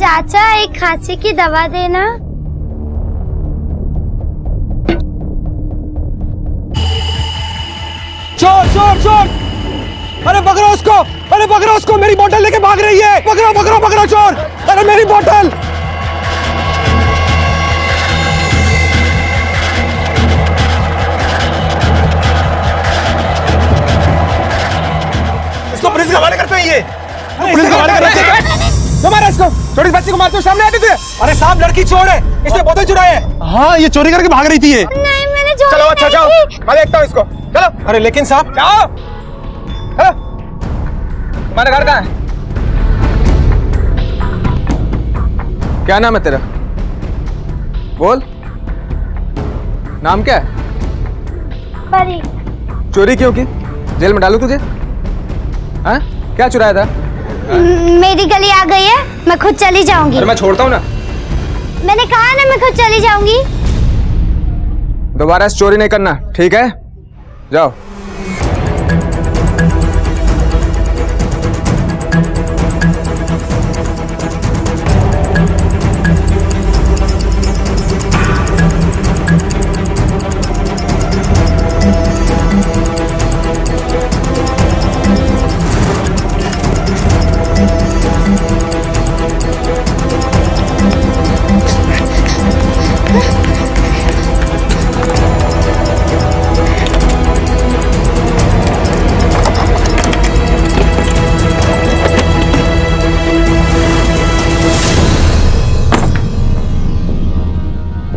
चाचा एक खांसी की दवा देना। चोर चोर चोर! अरे पकड़ो उसको! अरे पकड़ो उसको! मेरी बोतल लेके भाग रही है! पकड़ो पकड़ो पकड़ो चोर! अरे मेरी बोतल! इसको पुलिस के हवाले करते हैं ये! पुलिस के हवाले करते हैं! क्यों मारा इसको? छोटी बच्ची को मारते हो सामने आते थे? अरे साहब लड़की चोर है! इसने बोतल चुराई है! हाँ ये चोरी करके भाग रही थी ये! नहीं मैंने चोरी चलो अच्छा जाओ, मैं देखता हूँ इसको। चलो। अरे लेकिन साहब जाओ। तुम्हारा घर कहाँ है? क्या नाम है तेरा? बोल। नाम क्या है? परी। चोरी क्यों की? जेल में डालू तुझे? हाँ? क्या चुराया था? मेरी गली आ गई है, मैं खुद चली जाऊंगी। अरे मैं छोड़ता हूँ ना। मैंने कहा ना मैं खुद चली जाऊंगी। दोबारा इस चोरी नहीं करना, ठीक है? जाओ।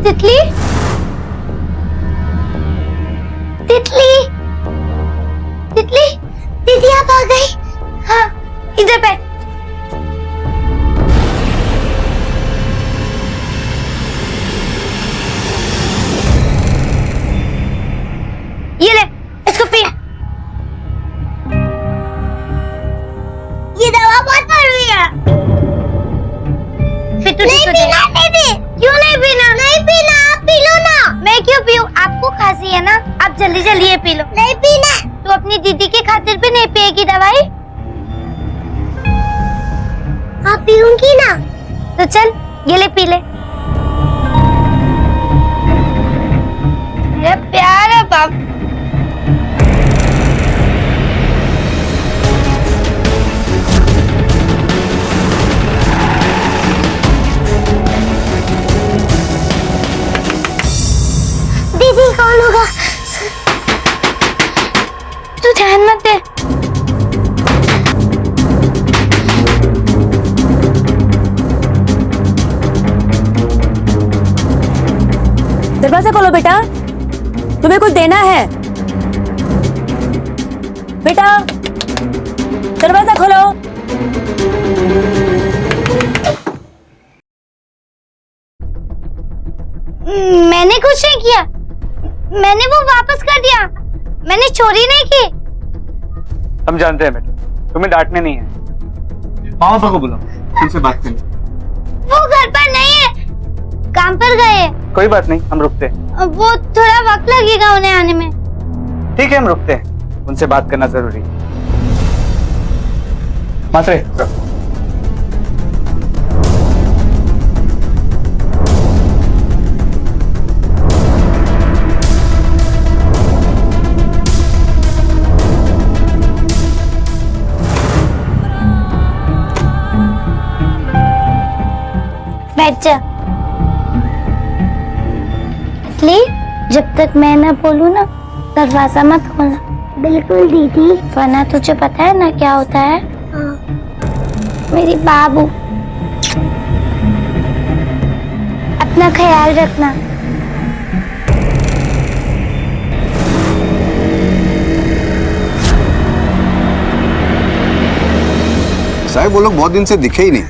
तितली, तितली, तितली, दीदी आप आ गई। हाँ इधर बैठ। ये ले, इसको पी। ये दवा बहुत कड़वी है। फिर तू नहीं पीना दीदी। क्यों नहीं पीना? नहीं पीना, आप पी लो ना। मैं क्यों पीऊं? आपको खांसी है ना, आप जल्दी जल्दी ये पी लो। नहीं पीना। तू अपनी दीदी की खातिर भी नहीं पिएगी दवाई? आप पीऊंगी ना। तो चल ये ले पी ले। मेरा प्यारा बाप। दीदी कौन होगा? तू ध्यान मत दे। दरवाजा खोलो बेटा, तुम्हें कुछ देना है। बेटा दरवाजा खोलो। मैंने कुछ नहीं किया, मैंने वो वापस कर दिया। मैंने चोरी नहीं की। हम जानते हैं बेटा, तुम्हें डांटने नहीं है। पापा को बुलाओ, उनसे बात करें। वो घर पर नहीं है, काम पर गए। कोई बात नहीं, हम रुकते हैं। वो थोड़ा वक्त लगेगा उन्हें आने में। ठीक है हम रुकते हैं, उनसे बात करना जरूरी है। मात्रे बैठ जा। जब तक मैं ना बोलूं ना दरवाजा मत खोलना। बिल्कुल दीदी। वरना तुझे पता है ना क्या होता है? मेरी बाबू, अपना ख्याल रखना। साहब वो लोग बहुत दिन से दिखे ही नहीं।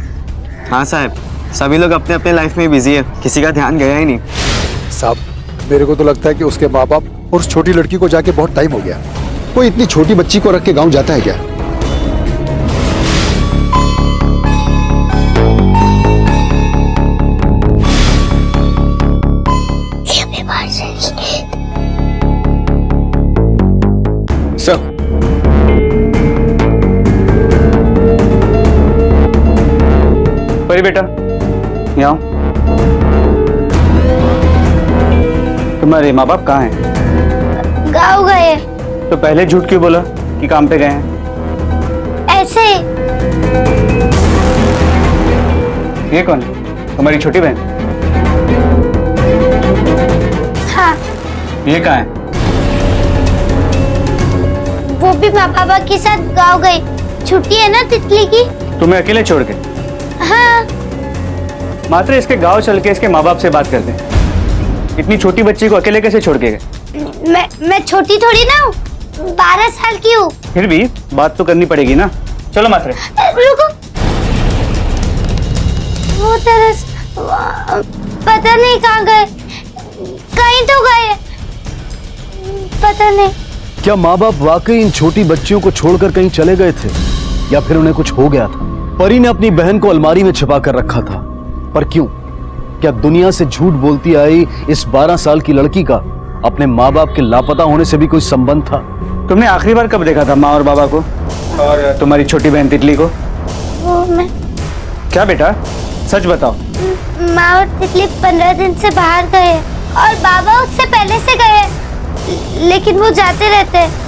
हाँ साहब, सभी लोग अपने अपने लाइफ में बिजी है, किसी का ध्यान गया ही नहीं। साहब मेरे को तो लगता है कि उसके माँ बाप और उस छोटी लड़की को जाके बहुत टाइम हो गया। कोई इतनी छोटी बच्ची को रख के गांव जाता है क्या? सर परी बेटा, यहाँ तुम्हारे माँ बाप कहाँ हैं? गाँव गए तो पहले झूठ क्यों बोला कि काम पे गए हैं? ऐसे ही। ये कौन है? तुम्हारी छोटी बहन? हाँ, ये कहाँ है? वो भी माँ पापा के साथ गाँव गई। छुट्टी है ना तितली की। तुम्हें अकेले छोड़ के? हाँ, मात्र इसके गांव चल के इसके माँ बाप से बात करते हैं। इतनी छोटी बच्ची को अकेले कैसे छोड़ के गए? मैं छोटी थोड़ी ना हूँ, 12 साल की हूँ। फिर भी बात तो करनी पड़ेगी ना। चलो मात्रे। रुको, वो तरस पता नहीं कहाँ गए, कहीं तो गए, पता नहीं। क्या माँ बाप वाकई इन छोटी बच्चियों को छोड़कर कहीं चले गए थे या फिर उन्हें कुछ हो गया था? परी ने अपनी बहन को अलमारी में छिपा कर रखा था, पर क्यों? क्या दुनिया से झूठ बोलती आई इस 12 साल की लड़की का अपने माँ बाप के लापता होने से भी कोई संबंध था? तुमने आखिरी बार कब देखा था माँ और बाबा को और तुम्हारी छोटी बहन तितली को? वो मैं क्या बेटा, सच बताओ। माँ और तितली 15 दिन से बाहर गए और बाबा उससे पहले से गए, लेकिन वो जाते रहते हैं।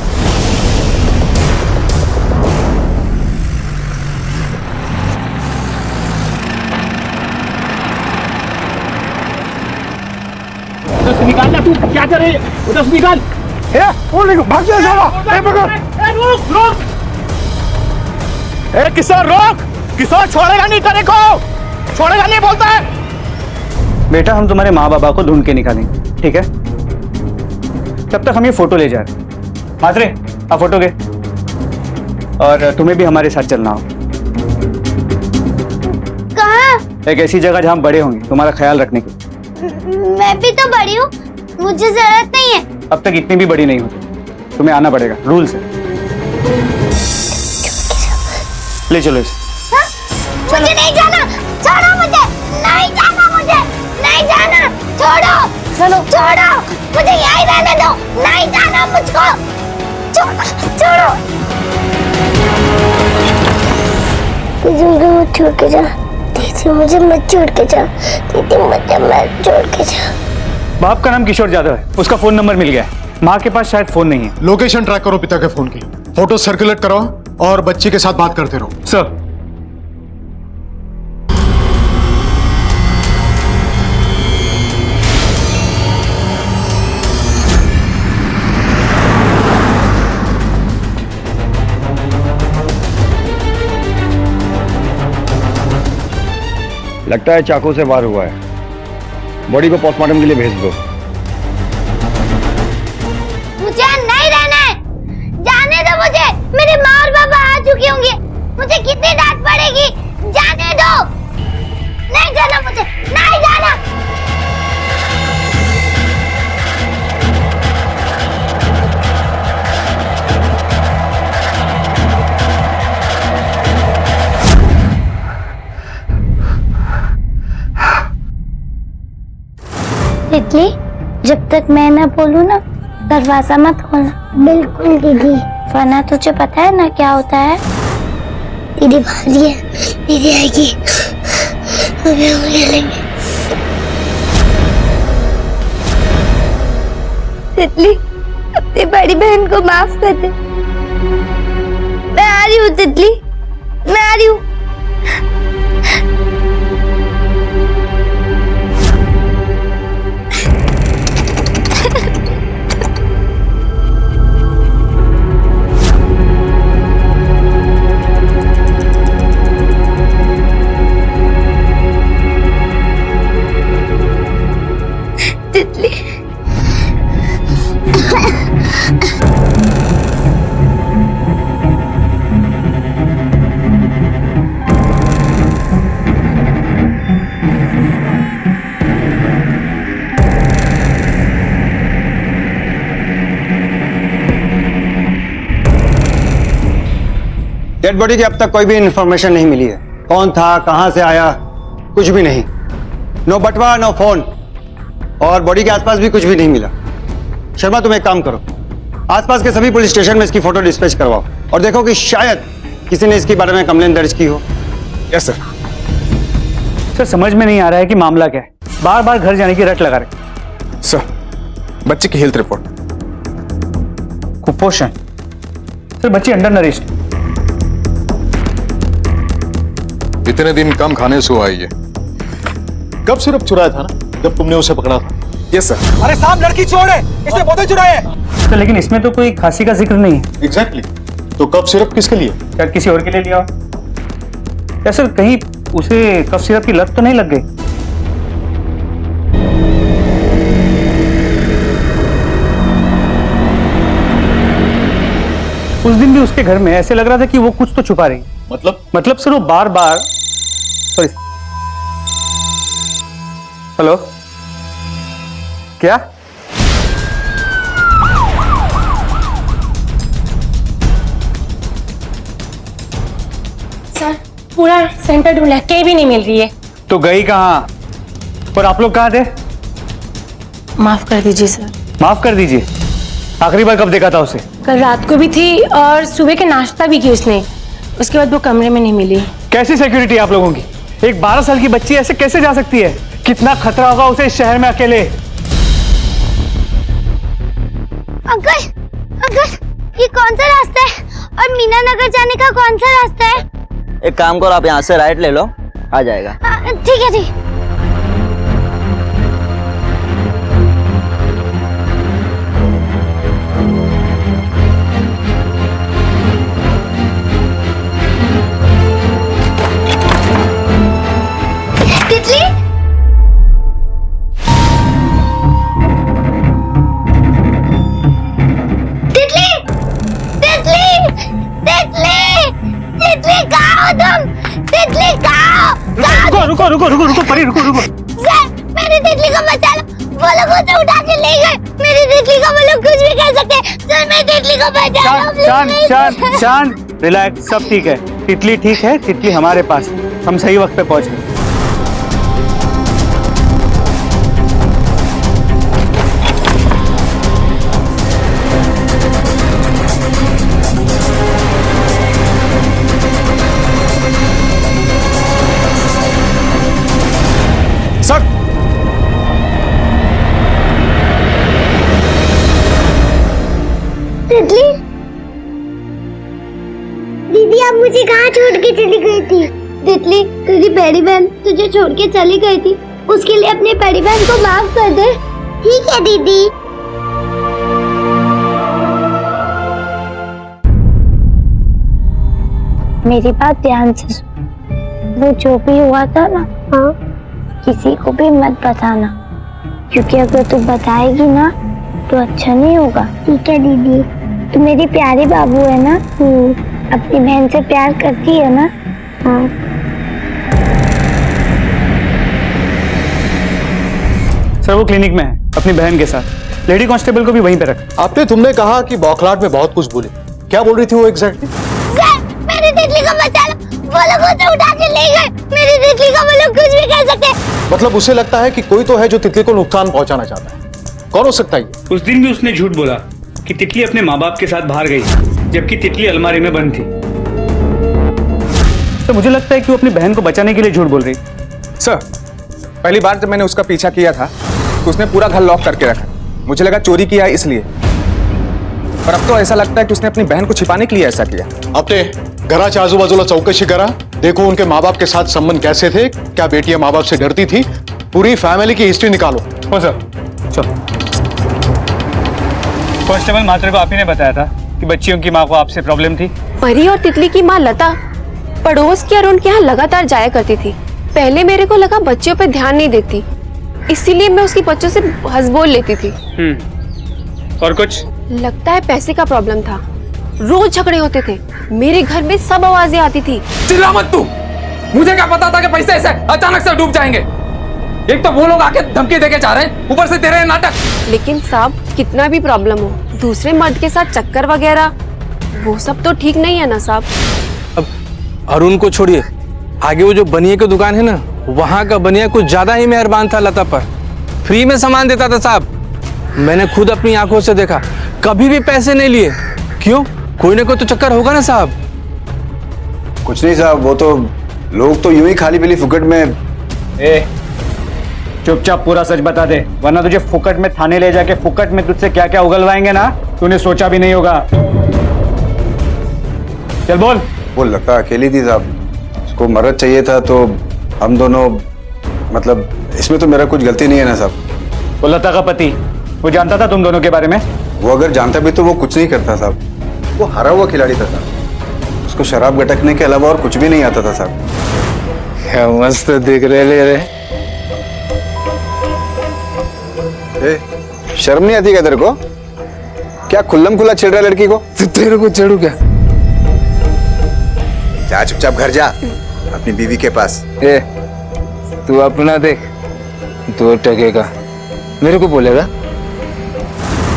उधर से निकाल ना, तू क्या कर रही है? उधर से निकाल। भाग जा साला। रुक रुक। किशोर रोक, किशोर छोड़ेगा नहीं तेरे को, छोड़ेगा नहीं बोलता है। बेटा हम तुम्हारे माँ बाबा को ढूंढ के निकालेंगे, ठीक है? तब तक हम ये फोटो ले जा रहे हैं। मात्रे आप फोटो के, और तुम्हें भी हमारे साथ चलना हो। कहाँ? एक ऐसी जगह जहाँ बड़े होंगे तुम्हारा ख्याल रखने की। मैं भी तो बड़ी हूँ, मुझे जरूरत नहीं है। अब तक इतनी भी बड़ी नहीं होती, तुम्हें आना पड़ेगा, रूल्स है। ले चलो इसे। हाँ? मुझे नहीं जाना, छोड़ो मुझे, नहीं जाना मुझे, नहीं जाना, छोड़ो, चलो छोड़ो, मुझे यहीं रहने दो, नहीं जाना मुझको, छोड़ो। मुझे मत छोड़ के जा, दीदी मुझे मत छोड़ के जा, दीदी मुझे मत छोड़ के जा। बाप का नाम किशोर यादव है, उसका फोन नंबर मिल गया है। माँ के पास शायद फोन नहीं है। लोकेशन ट्रैक करो पिता के फोन की, फोटो सर्कुलेट कराओ और बच्ची के साथ बात करते रहो। सर लगता है चाकू से वार हुआ है। बॉडी को पोस्टमार्टम के लिए भेज दो। मुझे नहीं रहना है, जाने दो मुझे, मेरे माँ और पापा आ चुके होंगे, मुझे कितनी डांट पड़ेगी, जाने दो, नहीं जाना मुझे, नहीं जाना। तितली, जब तक मैं ना बोलूं ना, दरवाजा मत खोलना। बिल्कुल दीदी। वरना तुझे पता है ना क्या होता है? दीदी भागी है, दीदी आएगी, हमें हम ले लेंगे। तितली, अपनी बड़ी बहन को माफ कर दे। मैं आ रही हूँ तितली, मैं आ रही हूँ। तितली, डेड बॉडी की अब तक कोई भी इंफॉर्मेशन नहीं मिली है। कौन था, कहां से आया, कुछ भी नहीं। नो बटवा, नो फोन, और बॉडी के आसपास भी कुछ भी नहीं मिला। शर्मा तुम एक काम करो, आसपास के सभी पुलिस स्टेशन में इसकी फोटो डिस्पैच करवाओ और देखो कि शायद किसी ने इसके बारे में कंप्लेन दर्ज की हो। Yes sir. सर समझ में नहीं आ रहा है कि मामला क्या है, बार बार घर जाने की रट लगा रहे। सर, बच्चे की हेल्थ रिपोर्ट। कुपोषण। सर बच्ची अंडर नरिश्ड। इतने दिन कम खाने से हुआ ये। कब सिर्फ चुराया था ना, जब तुमने उसे पकड़ा था। Yes sir. अरे साहब लड़की चोर है, इसने बोतल चुराए है। सर लेकिन इसमें तो कोई खांसी का जिक्र नहीं है। एग्जैक्टली। तो कब सिर्फ किसके लिए? शायद किसी और के लिए लिया हो। या सर कहीं उसे कफ सिरप की लत तो नहीं लग गई? उस दिन भी उसके घर में ऐसे लग रहा था कि वो कुछ तो छुपा रही। मतलब सर वो बार बार सॉरी। हेलो, क्या? सर पूरा सेंटर ढूंढा, कहीं भी नहीं मिल रही है। तो गई कहाँ? और आप लोग कहाँ थे? माफ कर दीजिए सर। माफ कर दीजिए। आखिरी बार कब देखा था उसे? कल रात को भी थी और सुबह के नाश्ता भी की उसने, उसके बाद वो कमरे में नहीं मिली। कैसी सिक्योरिटी आप लोगों की? एक 12 साल की बच्ची ऐसे कैसे जा सकती है? कितना खतरा होगा उसे इस शहर में अकेले। अंकल अंकल, ये कौन सा रास्ता है और मीना नगर जाने का कौन सा रास्ता है? एक काम करो, आप यहाँ से राइट ले लो, आ जाएगा। ठीक है ठीक। तितली, तितली, तितली, तितली, तितली कहाँ हो तुम? तितली कहाँ हो? रुको रुको रुको रुको रुको परी, रुको रुको। सर मेरी तितली को बचा लो, वो लोग उसे उठा के ले गए। मेरी तितली को वो लोग कुछ भी कर सकते हैं। सर मेरी तितली को बचा लो। शांत शांत शांत, रिलैक्स, सब ठीक है। तितली ठीक है, तितली हमारे पास, हम सही वक्त पे पहुंच गए। सर, तितली, दीदी आप मुझे कहाँ छोड़ के चली गई थी? तितली, तेरी बड़ी बहन तुझे छोड़ के चली गई थी, उसके लिए अपनी बड़ी बहन को माफ कर दे। ठीक है दीदी। मेरी बात ध्यान से सुन। वो जो भी हुआ था ना, हाँ, किसी को भी मत बताना, क्योंकि अगर तू बताएगी ना तो अच्छा नहीं होगा। ठीक है दीदी। तू मेरी प्यारी बाबू है ना, अपनी बहन से प्यार करती है ना? हाँ। सर वो क्लिनिक में है अपनी बहन के साथ, लेडी कांस्टेबल को भी वहीं पे रख। आपने तुमने कहा कि बौखलाहट में बहुत कुछ बोली, क्या बोल रही थी वो एग्जैक्टली? सर मेरी तितली को बचा लो, वो लोग उसे उठा के ले गए। मेरी तितली को वो लोग कुछ भी कर सकते हैं। मतलब उसे लगता है कि कोई तो है जो तितली को नुकसान पहुंचाना चाहता है। कौन हो सकता है ये? उस दिन भी उसने झूठ बोला कि तितली अपने माँ बाप के साथ बाहर गई, जबकि तितली अलमारी में बंद थी। तो मुझे लगता है कि वो अपनी बहन को बचाने के लिए झूठ बोल रही। सर, पहली बार जब मैंने उसका पीछा किया था तो उसने पूरा घर लॉक करके रखा, मुझे लगा चोरी किया है इसलिए, पर अब तो ऐसा लगता है कि उसने अपनी बहन को छिपाने के लिए ऐसा किया। आपने घराच्या आजूबाजूला चौकशी करा, देखो उनके माँ बाप के साथ संबंध कैसे थे, क्या बेटियां माँ बाप से डरती थी, पूरी फैमिली की हिस्ट्री निकालो। हो सर, चलो। कांस्टेबल मात्रे को आप ही ने बताया था कि बच्चियों की माँ को आपसे प्रॉब्लम थी। परी और तितली की माँ लता पड़ोस की और उनके यहाँ लगातार जाया करती थी। पहले मेरे को लगा बच्चियों पे ध्यान नहीं देती, इसीलिए मैं उसकी बच्चों से हंस बोल लेती थी। और कुछ? लगता है पैसे का प्रॉब्लम था, रोज झगड़े होते थे, मेरे घर में सब आवाजें आती थी। चिल्ला मत तू, मुझे क्या पता था कि पैसे ऐसे अचानक से डूब जाएंगे। एक तो वो लोग आके धमकी देके जा रहे हैं, ऊपर से तेरे नाटक। लेकिन साहब कितना भी प्रॉब्लम हो, दूसरे मर्द के साथ चक्कर वगैरह वो सब तो ठीक नहीं है ना साहब। अब अरुण को छोड़िए, आगे वो जो बनिए की दुकान है ना, वहाँ का बनिया कुछ ज्यादा ही मेहरबान था लता पर, फ्री में सामान देता था साहब। मैंने खुद अपनी आंखों से देखा, कभी भी पैसे नहीं लिए। क्यों? कोई ना कोई तो चक्कर होगा ना साहब। कुछ नहीं साहब, वो तो लोग तो यूं ही खाली पीली फुकट में ए, चुपचाप पूरा सच बता दे, वरना तुझे फुकट में थाने ले जाके फुकट में तुझसे क्या क्या उगलवाएंगे ना, तूने सोचा भी नहीं होगा। चल बोल। वो लता अकेली थी साहब, उसको मदद चाहिए था तो हम दोनों, मतलब इसमें तो मेरा कुछ गलती नहीं है ना साहब। वो लता का पति, वो जानता था तुम दोनों के बारे में? वो अगर जानता भी तो वो कुछ नहीं करता साहब, वो हारा हुआ खिलाड़ी था साहब, उसको शराब गटकने के अलावा और कुछ भी नहीं आता था साहब। क्या मस्त दिख रहे ले रहे। शर्म नहीं आती क्या तेरे को? क्या खुल्लम खुला छेड़ रहा है लड़की को? तो तेरे को चढ़ू क्या? जा चुपचाप घर जा अपनी बीवी के पास। ए, तू अपना देख, 2 टके का मेरे को बोलेगा?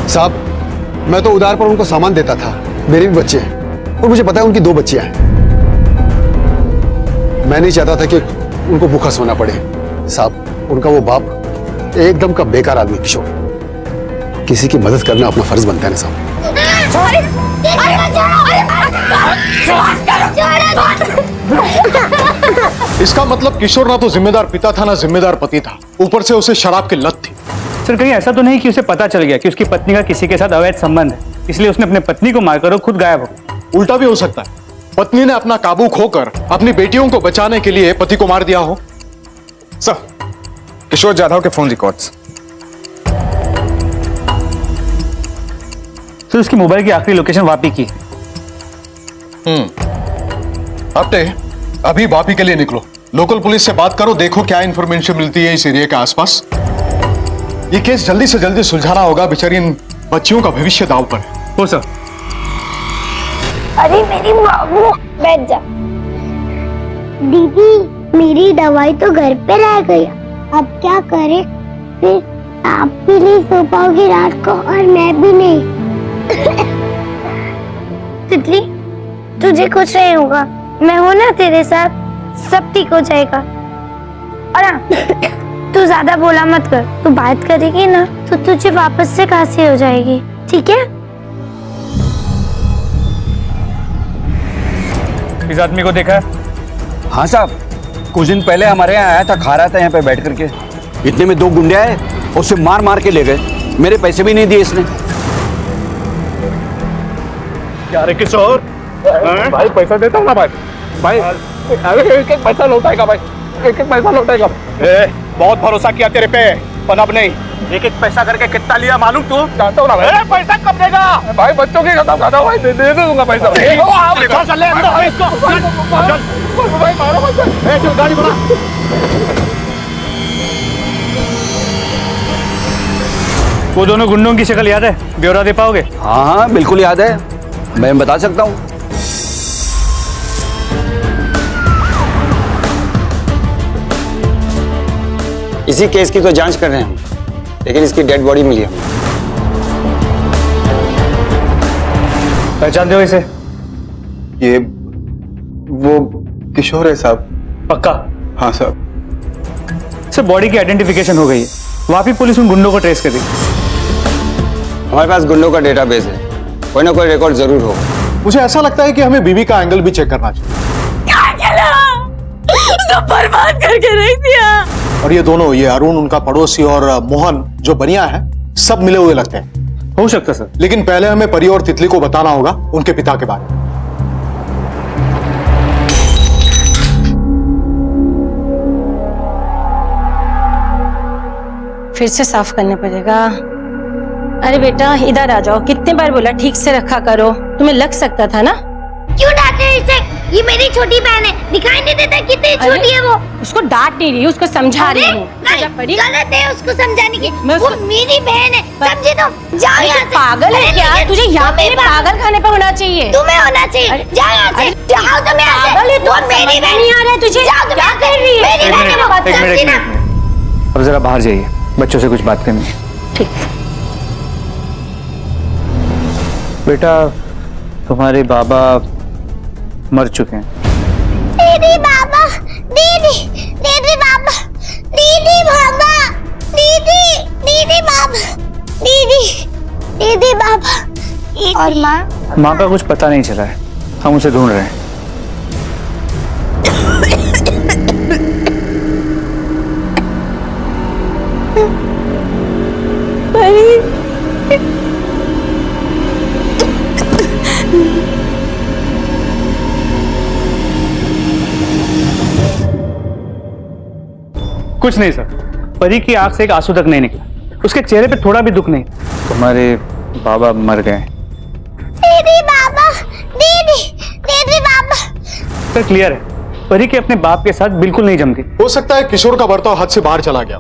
साहब मैं तो उधार पर उनको सामान देता था, मेरे भी बच्चे हैं और मुझे पता है उनकी 2 बच्चियां हैं। मैं नहीं चाहता था कि उनको भूखा सोना पड़े। साहब उनका वो बाप एकदम का बेकार आदमी किशोर, किसी की मदद करना अपना फर्ज बनता है ना साहब। इसका मतलब किशोर ना तो जिम्मेदार पिता था ना जिम्मेदार पति था, ऊपर से उसे शराब की लत थी। सर कहीं ऐसा तो नहीं कि उसे पता चल गया कि उसकी पत्नी का किसी के साथ अवैध संबंध है, इसलिए उसने अपने पत्नी को मारकर और खुद गायब हो? उल्टा भी हो सकता है, पत्नी ने अपना काबू खोकर अपनी बेटियों को बचाने के लिए पति को मार दिया हो। सर, किशोर जाधव के फोन रिकॉर्ड्स। तो उसकी मोबाइल की आखिरी लोकेशन वापी की। अपने अभी वापी के लिए निकलो, लोकल पुलिस से बात करो, देखो क्या इंफॉर्मेशन मिलती है इस एरिया के आसपास। ये केस जल्दी से जल्दी सुलझाना होगा, बेचारी इन बच्चियों का भविष्य दांव पर है। हो सर। अरे मेरी बाबू, बैठ जा। दीदी मेरी दवाई तो घर पे रह गई, अब क्या करें? फिर आप भी नहीं सो पाओगे रात को और मैं भी नहीं। तितली तुझे कुछ नहीं होगा, मैं हूं ना तेरे साथ, सब ठीक हो जाएगा। और हाँ, तू ज्यादा बोला मत कर, तू बात करेगी ना तो तुझे वापस से खांसी हो जाएगी, ठीक है? इस आदमी को देखा? हाँ साहब, कुछ दिन पहले हमारे यहाँ आया था, खा रहा था यहाँ पे बैठ करके। इतने में 2 गुंडे आए और उसे मार मार के ले गए, मेरे पैसे भी नहीं दिए इसने। क्या रे किशोर? भाई पैसा देता हूँ ना भाई। भाई अरे एक पैसा लौटाएगा भाई, एक पैसा लौटाएगा। बहुत भरोसा किया तेरे पे, पर अब नहीं। एक पैसा करके कितना लिया मालूम तू? जानता हूँ ना भाई। पैसा कब देगा? भाई बच्चों की कसम खाता हूँ भाई, दे दूंगा पैसा। चल ले अंदर इसको। भाई मारो पैसा। गाड़ी बना। वो दोनों गुंडों की शक्ल याद है? ब्यौरा दे पाओगे? हाँ हाँ बिल्कुल याद है, मैं बता सकता हूँ। इसी केस की तो जांच कर रहे हैं हम, लेकिन इसकी डेड बॉडी मिली हमें। पहचानते हो इसे? ये वो किशोर है साहब। पक्का? हाँ साहब। सर बॉडी की आइडेंटिफिकेशन हो गई है, वापी पुलिस उन गुंडों को ट्रेस कर रही। हमारे पास गुंडों का डेटाबेस है, कोई ना कोई रिकॉर्ड जरूर हो। मुझे ऐसा लगता है कि हमें बीवी का एंगल भी चेक करना चाहिए। सब बर्बाद करके रख दिया। और ये दोनों, ये अरुण उनका पड़ोसी और मोहन जो बनिया है, सब मिले हुए लगते हैं। हो सकता सर, लेकिन पहले हमें परी और तितली को बताना होगा उनके पिता के बारे में। फिर से साफ करना पड़ेगा। अरे बेटा इधर आ जाओ, कितने बार बोला ठीक से रखा करो, तुम्हें लग सकता था ना। क्यों डांट रहे हो इसे? ये मेरी छोटी बहन है, दिखाई नहीं देता कितनी छोटी है वो। उसको डांट नहीं रही, उसको समझा रही हूँ। नहीं, गलत है उसको समझाने की, मैं वो मेरी बहन है, समझे तुम? जाओ यहाँ से। पागल है क्या? तुझे यहाँ पे पागल खाने पर होना चाहिए। तुम्हें होना चाहिए, जाओ यहाँ से, जाओ तुम यहाँ से। पागल है तू, वो मेरी बहन नहीं आ रहा है तुझे? क्या कर रही है? मेरी बहन है वो, समझी ना? अब जरा बाहर जाइए, बच्चों से कुछ बात करनी है। ठीक। बेटा तुम्हारे बाबा मर चुके हैं। दीदी बाबा, दीदी दीदी बाबा, दीदी बाबा, दीदी दीदी बाबा, दीदी दीदी बाबा। और माँ? माँ का कुछ पता नहीं चला है, हम उसे ढूंढ रहे हैं। कुछ नहीं सर, परी की आंख से एक आंसू तक नहीं निकला, उसके चेहरे पे थोड़ा भी दुख नहीं। तुम्हारे बाबा मर गए। दीदी बाबा, दीदी दीदी बाबा। सर क्लियर है, परी के अपने बाप के साथ बिल्कुल नहीं जमती। हो सकता है किशोर का बर्ताव हद से बाहर चला गया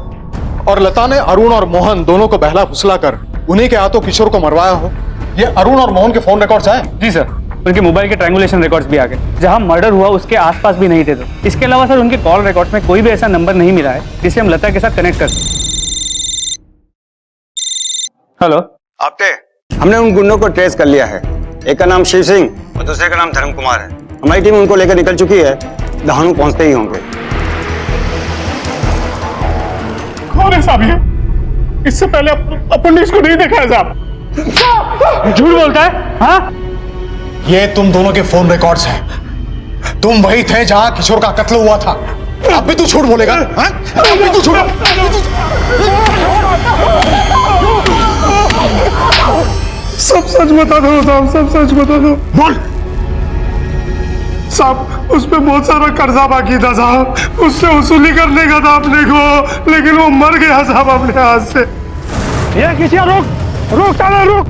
और लता ने अरुण और मोहन दोनों को बहला फुसला कर उन्हीं के हाथों किशोर को मरवाया हो। ये अरुण और मोहन के फोन रिकॉर्ड्स आए? जी सर, उनके मोबाइल के ट्रायंगुलेशन रिकॉर्ड्स भी आ गए, जहां मर्डर हुआ उसके आसपास भी नहीं थे। तो इसके अलावा सर उनके कॉल रिकॉर्ड्स में कोई भी ऐसा नंबर नहीं मिला है जिसे हम लता के साथ कनेक्ट कर सकें। हेलो आपटे, हमने उन गुंडों को ट्रेस कर लिया है। एक का नाम शिव सिंह और दूसरे का नाम धर्म कुमार है। हमारी टीम उनको लेकर निकल चुकी है, दहानू पहुंचते ही होंगे। कौन है साहब ये? इससे पहले अपन ने इसको नहीं देखा है साहब। झूठ बोलता है? हाँ, ये तुम दोनों के फोन रिकॉर्ड्स हैं। तुम वही थे जहां किशोर का कत्ल हुआ था। अब भी तू झूठ बोलेगा? हाँ? अब भी तू झूठ? सब सच बता दो साहब, सब सच बता दो। बोल साहब, उस पे बहुत सारा कर्जा बाकी था साहब, उससे वसूली करने का था अपने को, लेकिन वो मर गया साहब अपने हाथ से। ये किसी रोक रोक साला, रोक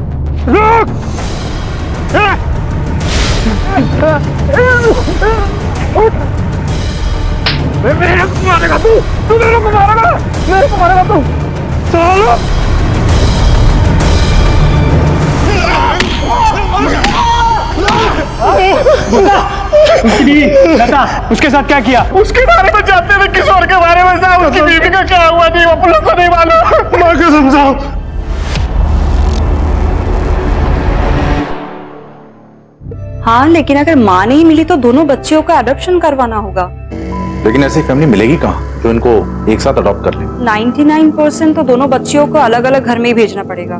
रोक। मेरे को मारेगा तू मेरे को मारेगा तू। चलो लता, उसके साथ क्या किया? उसके बारे में जानते थे, किशोर के बारे में साहब। उसकी बीवी का क्या हुआ नहीं, वो पुलिस को नहीं मालूम। माँ को समझाओ। हाँ, लेकिन अगर माँ नहीं मिली तो दोनों बच्चियों का अडॉप्शन करवाना होगा। लेकिन ऐसी फैमिली मिलेगी कहाँ जो इनको एक साथ अडॉप्ट कर ले? 99% तो दोनों बच्चियों को अलग अलग घर में ही भेजना पड़ेगा।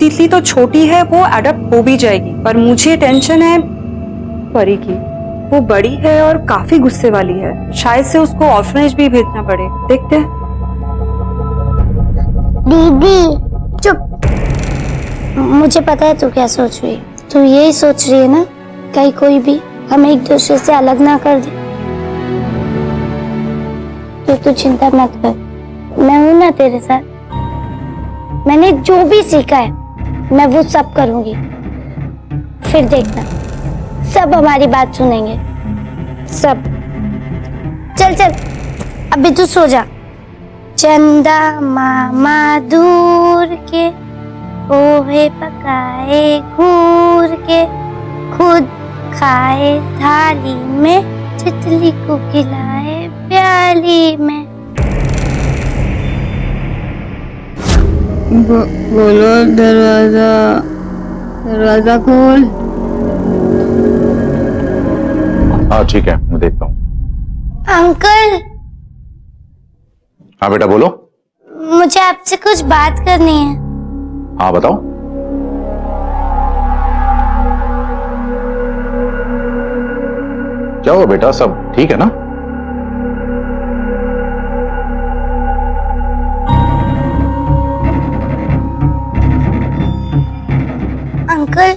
तितली तो छोटी है, वो अडॉप्ट हो भी जाएगी, पर मुझे टेंशन है परी की। वो बड़ी है और काफी गुस्से वाली है, शायद से उसको ऑर्फनेज भी भेजना पड़े। देखते हैं। दीदी चुप। मुझे पता है तू क्या सोच रही है। तू यही सोच रही है ना, कहीं कोई भी हमें एक दूसरे से अलग ना कर दे। तो तू चिंता मत कर, मैं हूं ना तेरे साथ। मैंने जो भी सीखा है मैं वो सब करूंगी, फिर देखना सब हमारी बात सुनेंगे, सब। चल चल अभी तू सो जा। चंदा मामा दूर के पोहे पकाए घूर के, खुद खाए थाली में, तितली को खिलाए प्याली में। बोलो दरवाजा, दरवाजा खोल। हाँ ठीक है, मैं देखता हूँ। अंकल। हाँ बेटा बोलो। मुझे आपसे कुछ बात करनी है। हाँ बताओ। क्या हुआ बेटा, सब ठीक है ना? अंकल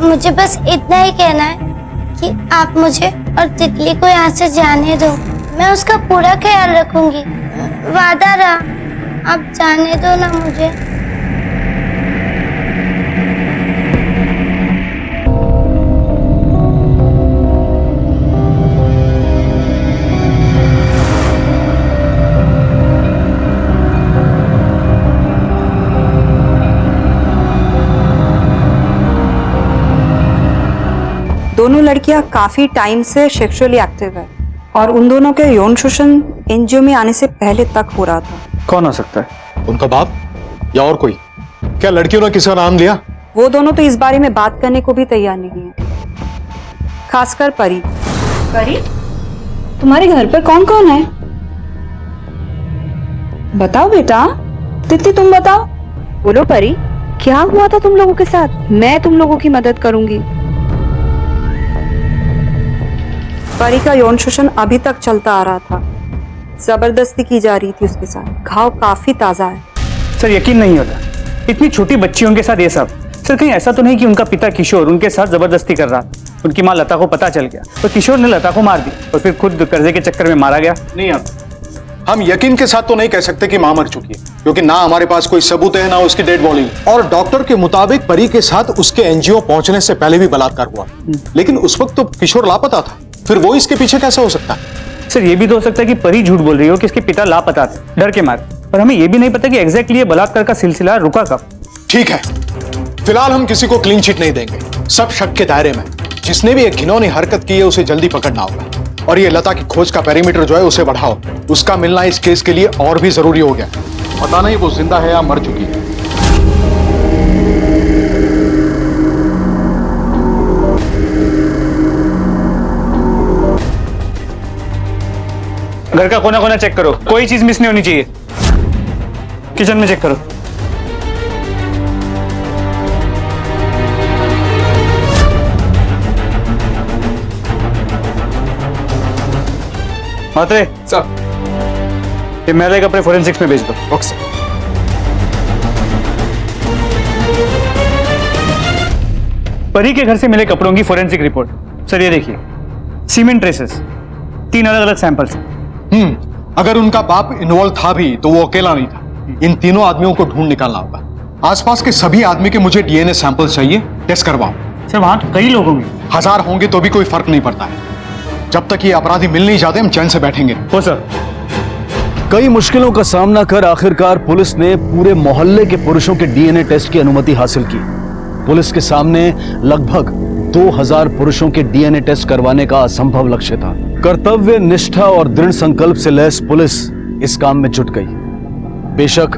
मुझे बस इतना ही कहना है कि आप मुझे और तितली को यहाँ से जाने दो। मैं उसका पूरा ख्याल रखूंगी, वादा रहा। आप जाने दो ना मुझे। दोनों लड़कियां काफी टाइम से सेक्सुअली एक्टिव है और उन दोनों के यौन शोषण एनजीओ में आने से पहले तक हो रहा था। कौन हो सकता है? उनका बाप या और कोई? क्या लड़कियों ने किसी का नाम लिया? वो दोनों तो इस बारे में बात करने को भी तैयार नहीं है, खासकर परी। परी, तुम्हारे घर पर कौन कौन है? बताओ बेटा। तितली तुम बताओ। बोलो परी, क्या हुआ था तुम लोगों के साथ? मैं तुम लोगों की मदद करूंगी। परी का यौन शोषण अभी तक चलता आ रहा था, जबरदस्ती की जा रही थी उसके साथ। घाव काफी ताजा है। सर यकीन नहीं होता, इतनी छोटी बच्चियों के साथ ये सब। सर कहीं ऐसा तो नहीं कि उनका पिता किशोर उनके साथ जबरदस्ती कर रहा था, उनकी माँ लता को पता चल गया तो किशोर ने लता को मार दी और फिर खुद कर्जे के चक्कर में मारा गया? नहीं आप हम यकीन के साथ तो नहीं कह सकते कि मां मर चुकी है, क्योंकि ना हमारे पास कोई सबूत है ना उसकी डेड बॉडी, और डॉक्टर के मुताबिक परी के साथ उसके एनजीओ पहुंचने से पहले भी बलात्कार हुआ। लेकिन उस वक्त तो किशोर लापता था, फिर वो इसके पीछे कैसे हो सकता है? सर ये भी तो हो सकता है कि परी झूठ बोल रही हो कि इसके पिता लापता थे डर के मारे, पर हमें ये भी नहीं पता कि एग्जैक्टली ये बलात्कार का सिलसिला रुका कब। ठीक है, फिलहाल हम किसी को क्लीन चिट नहीं देंगे, सब शक के दायरे में। जिसने भी एक घिनौनी हरकत की है उसे जल्दी पकड़ना होगा, और ये लता की खोज का पेरीमीटर जो है उसे बढ़ाओ। उसका मिलना इस केस के लिए और भी जरूरी हो गया। पता नहीं वो जिंदा है या मर चुकी है। घर का कोना कोना चेक करो, कोई चीज मिस नहीं होनी चाहिए। किचन में चेक करो। मात्रे सर, ये मेरे कपड़े फोरेंसिक्स में भेज दो। Okay sir. परी के घर से मिले कपड़ों की फोरेंसिक रिपोर्ट। सर ये देखिए, सीमेंट ट्रेसेस, 3 अलग अलग सैंपल्स। अगर उनका बाप इन्वॉल्व था भी तो वो अकेला नहीं था। इन तीनों आदमियों को ढूंढ निकालना होगा। आसपास के सभी आदमी के मुझे डीएनए सैंपल चाहिए, टेस्ट करवाओ। सर वहां तो कई लोग होंगे। 1000 होंगे तो भी कोई फर्क नहीं पड़ता है। जब तक ये अपराधी मिल नहीं जाते हम चैन से बैठेंगे। हो सर। कई मुश्किलों का सामना कर आखिरकार पुलिस ने पूरे मोहल्ले के पुरुषों के डीएनए टेस्ट की अनुमति हासिल की। पुलिस के सामने लगभग 2000 पुरुषों के डीएनए टेस्ट करवाने का असंभव लक्ष्य था। कर्तव्य निष्ठा और दृढ़ संकल्प से लैस पुलिस इस काम में जुट गई। बेशक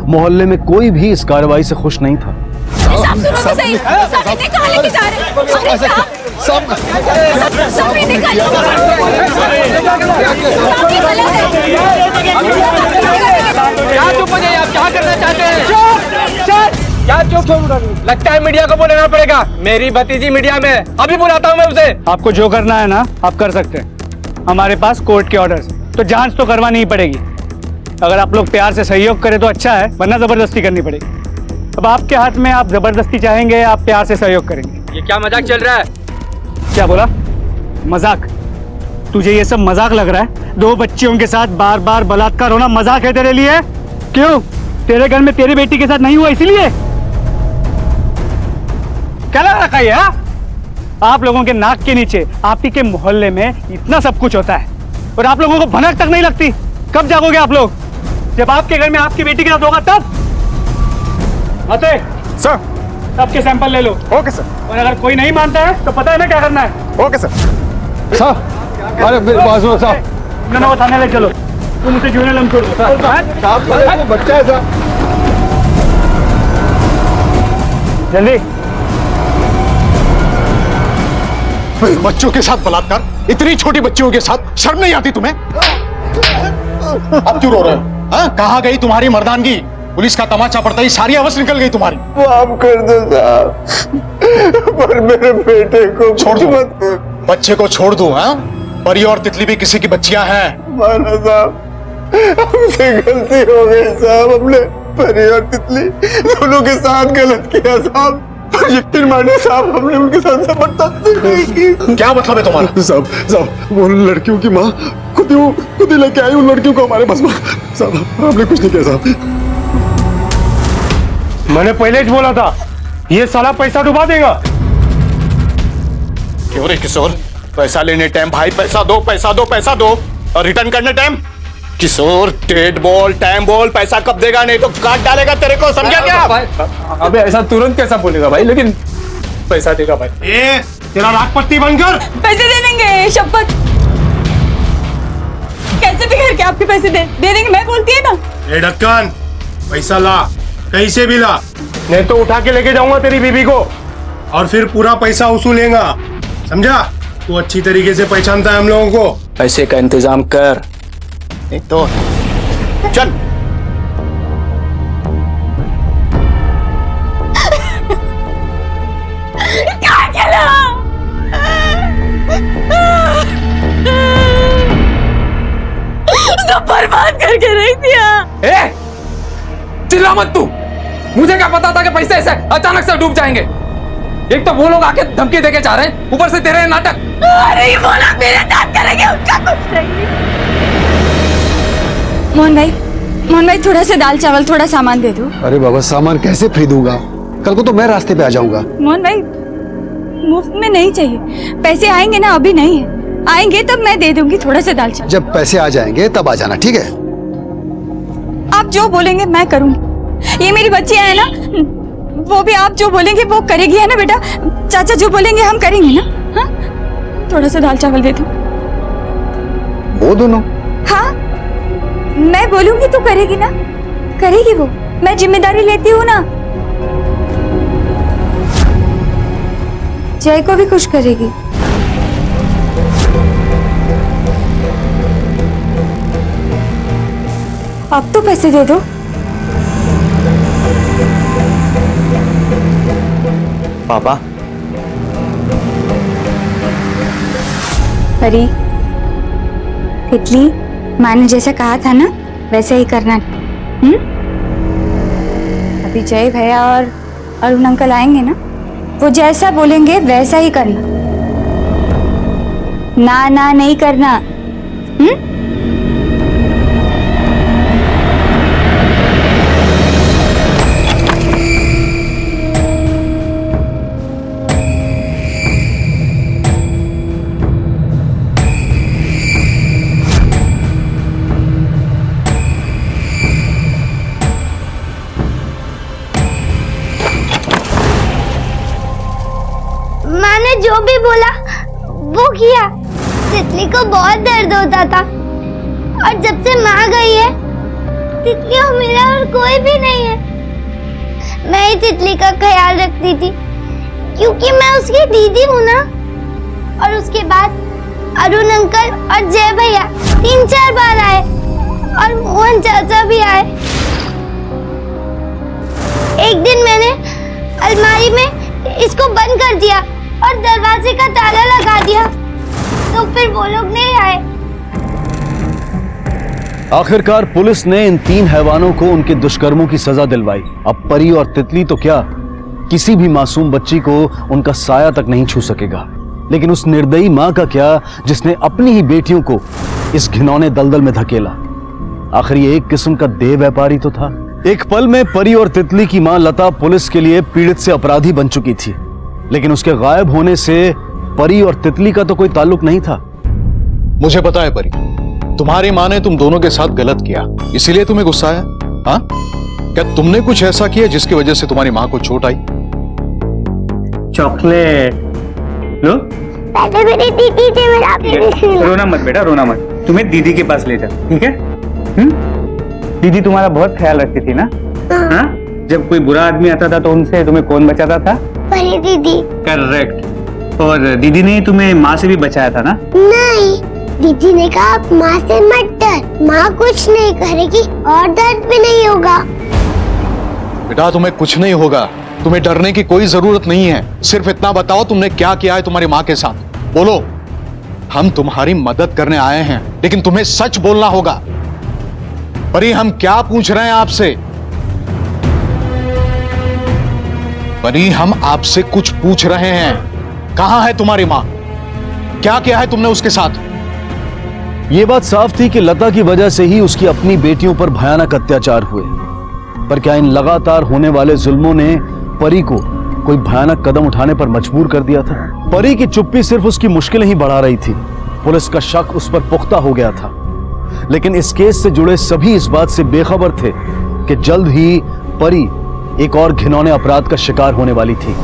मोहल्ले में कोई भी इस कार्रवाई से खुश नहीं था। क्या चुप हो जाइए, आप क्या करना चाहते हैं? क्या चुप? लगता है मीडिया को बोलना पड़ेगा। मेरी भतीजी मीडिया में, अभी बुलाता हूँ मैं उसे। आपको जो करना है ना आप कर सकते हैं। हमारे पास कोर्ट के ऑर्डर्स, तो जांच तो करवानी ही पड़ेगी। अगर आप लोग प्यार से सहयोग करें तो अच्छा है, वरना जबरदस्ती करनी पड़ेगी। अब आपके हाथ में, आप जबरदस्ती चाहेंगे, आप प्यार से सहयोग करेंगे। ये क्या मजाक चल रहा है? क्या बोला? मजाक? तुझे ये सब मजाक लग रहा है? 2 बच्चियों के साथ बार बार बलात्कार होना मजाक है तेरे लिए? क्यों? तेरे घर में तेरी बेटी के साथ नहीं हुआ इसीलिए? क्या लग रखा है? आप लोगों के नाक के नीचे, आप ही के मोहल्ले में इतना सब कुछ होता है और आप लोगों को भनक तक नहीं लगती। कब जागोगे आप लोग? जब आपके घर में आपकी बेटी के साथ होगा तब। आते सर, सबके सैंपल ले लो। Okay sir. और अगर कोई नहीं मानता है तो पता है ना क्या करना है। Okay sir. साहब, अरे मेरे बाजू साहब, दोनों को थाने ले चलो। तुम उसे जुएनल हम छोड़ दो। साहब वो बच्चा है साहब। जल्दी। बच्चों के साथ बलात्कार, इतनी छोटी बच्चियों के साथ, शर्म नहीं आती तुम्हें? अब क्यों रो रहे हो? हाँ? कहाँ गई तुम्हारी मर्दानगी? पुलिस का तमाचा पड़ता ही सारी आवाज निकल गई तुम्हारी। माफ कर दो साहब, पर मेरे बेटे को छोड़ दो। बच्चे को छोड़ दो। हाँ, परी और तितली भी किसी की बच्चियां हैं। माना साहब, हमसे गलती हो गई साहब। हमने परी और तितली दोनों के साथ गलत किया साहब। यकीन मानिए साहब, हमने उनके साथ जबरदस्ती नहीं की। क्या मतलब है तुम्हारा? साहब वो लड़कियों की माँ खुद ही लेके आई उन लड़कियों को हमारे पास। साहब हमने कुछ नहीं किया साहब। मैंने पहले ही बोला था ये साला पैसा डुबा देगा। क्यों रे किशोर? पैसा लेने टाइम भाई पैसा दो, पैसा दो, पैसा दो, और रिटर्न करने टाइम किशोर डेट बोल, टाइम बोल। पैसा कब देगा? नहीं तो काट डालेगा तेरे को, समझा क्या? अबे ऐसा तुरंत कैसा बोलेगा भाई? लेकिन पैसा देगा भाई। ए, तेरा नाक पट्टी बंद कर। पैसे दे देंगे, शपथ। कैसे भी करके आपके पैसे दे देंगे, मैं बोलती है ना। ए ढक्कन, पैसा ला, कहीं से भी ला, नहीं तो उठा के लेके जाऊंगा तेरी बीबी को, और फिर पूरा पैसा वसूलेगा, समझा? तू अच्छी तरीके से पहचानता है हम लोगों को। पैसे का इंतजाम कर, नहीं तो चल। क्या चला? सब बर्बाद करके रख दिया। ए, चिल्ला मत तू। मुझे क्या पता था कि पैसे ऐसे अचानक से डूब जाएंगे। एक तो वो लोग आके धमकी देके जा रहे हैं, ऊपर से तेरे नाटक। अरे वो लोग मेरे साथ करेंगे, उसका कुछ नहीं। मोहन भाई थोड़ा सा दाल चावल थोड़ा सामान दे दो। अरे बाबा सामान कैसे खरीदूंगा? कल को तो मैं रास्ते पे आ जाऊंगा। मोहन भाई मुफ्त में नहीं चाहिए, पैसे आएंगे ना, अभी नहीं है, आएंगे तब मैं दे दूंगी थोड़ा सा दाल चावल। जब पैसे आ जाएंगे तब आ जाना, ठीक है? आप जो बोलेंगे मैं करूंगी। ये मेरी बच्चियां है ना, वो भी आप जो बोलेंगे वो करेगी, है ना बेटा? चाचा जो बोलेंगे हम करेंगे ना। हाँ, थोड़ा सा दाल चावल दे दो। वो दोनों? हाँ, मैं बोलूंगी तो करेगी ना, करेगी वो, मैं जिम्मेदारी लेती हूँ ना। जय को भी खुश करेगी। अब तो पैसे दे दो। पापा, परी, तितली, माँ ने जैसा कहा था ना वैसे ही करना। अभी जय भैया और अरुण अंकल आएंगे ना, वो जैसा बोलेंगे वैसा ही करना, ना नहीं करना। माँ ने जो भी बोला वो किया। तितली को बहुत दर्द होता था और जब से माँ गई है तितली और मेरा और कोई भी नहीं है। मैं ही तितली का ख्याल रखती थी क्योंकि मैं उसकी दीदी हूँ ना। और उसके बाद अरुण अंकल और जय भैया 3-4 बार आए और मोहन चाचा भी आए। एक दिन मैंने अलमारी में इसको बंद कर दिया और दरवाजे का ताला लगा दिया, तो फिर वो लोग नहीं आए। आखिरकार पुलिस ने इन 3 हैवानों को उनके दुष्कर्मों की सजा दिलवाई। अब परी और तितली तो क्या, किसी भी मासूम बच्ची को उनका साया तक नहीं छू सकेगा। लेकिन उस निर्दयी मां का क्या, जिसने अपनी ही बेटियों को इस घिनौने दलदल में धकेला। आखिर ये एक किस्म का देह व्यापारी तो था। एक पल में परी और तितली की मां लता पुलिस के लिए पीड़ित से अपराधी बन चुकी थी, लेकिन उसके गायब होने से परी और तितली का तो कोई ताल्लुक नहीं था। मुझे पता है परी, तुम्हारी माँ ने तुम दोनों के साथ गलत किया, इसीलिए तुम्हें गुस्सा आया। हाँ, क्या तुमने कुछ ऐसा किया जिसकी वजह से तुम्हारी माँ को चोट आई? चॉकलेट लो। पहले मेरी दीदी थी, मेरा रोना मत बेटा, रोना मत। तुम्हें दीदी के पास ले जा, ठीक है? दीदी तुम्हारा बहुत ख्याल रखती थी ना? हाँ? जब कोई बुरा आदमी आता था तो उनसे तुम्हें कौन बचाता था? परी दीदी। करेक्ट। और दीदी ने तुम्हें माँ से भी बचाया था ना? नहीं, दीदी ने कहा आप माँ से मत डर, माँ कुछ नहीं करेगी और दर्द भी नहीं होगा। बेटा तुम्हें कुछ नहीं होगा, तुम्हें डरने की कोई जरूरत नहीं है। सिर्फ इतना बताओ तुमने क्या किया है तुम्हारी माँ के साथ, बोलो। हम तुम्हारी मदद करने आए हैं, लेकिन तुम्हें सच बोलना होगा। परी, हम क्या पूछ रहे हैं आपसे? परी, हम आपसे कुछ पूछ रहे हैं। कहां है तुम्हारी मां? क्या किया है तुमने उसके साथ? यह बात साफ थी कि लता की वजह से ही उसकी अपनी बेटियों पर भयानक अत्याचार हुए। पर क्या इन लगातार होने वाले जुल्मों ने परी को कोई भयानक कदम उठाने पर मजबूर कर दिया था? परी की चुप्पी सिर्फ उसकी मुश्किलें ही बढ़ा रही थी। पुलिस का शक उस पर पुख्ता हो गया था, लेकिन इस केस से जुड़े सभी इस बात से बेखबर थे कि जल्द ही परी एक और घिनौने अपराध का शिकार होने वाली थी।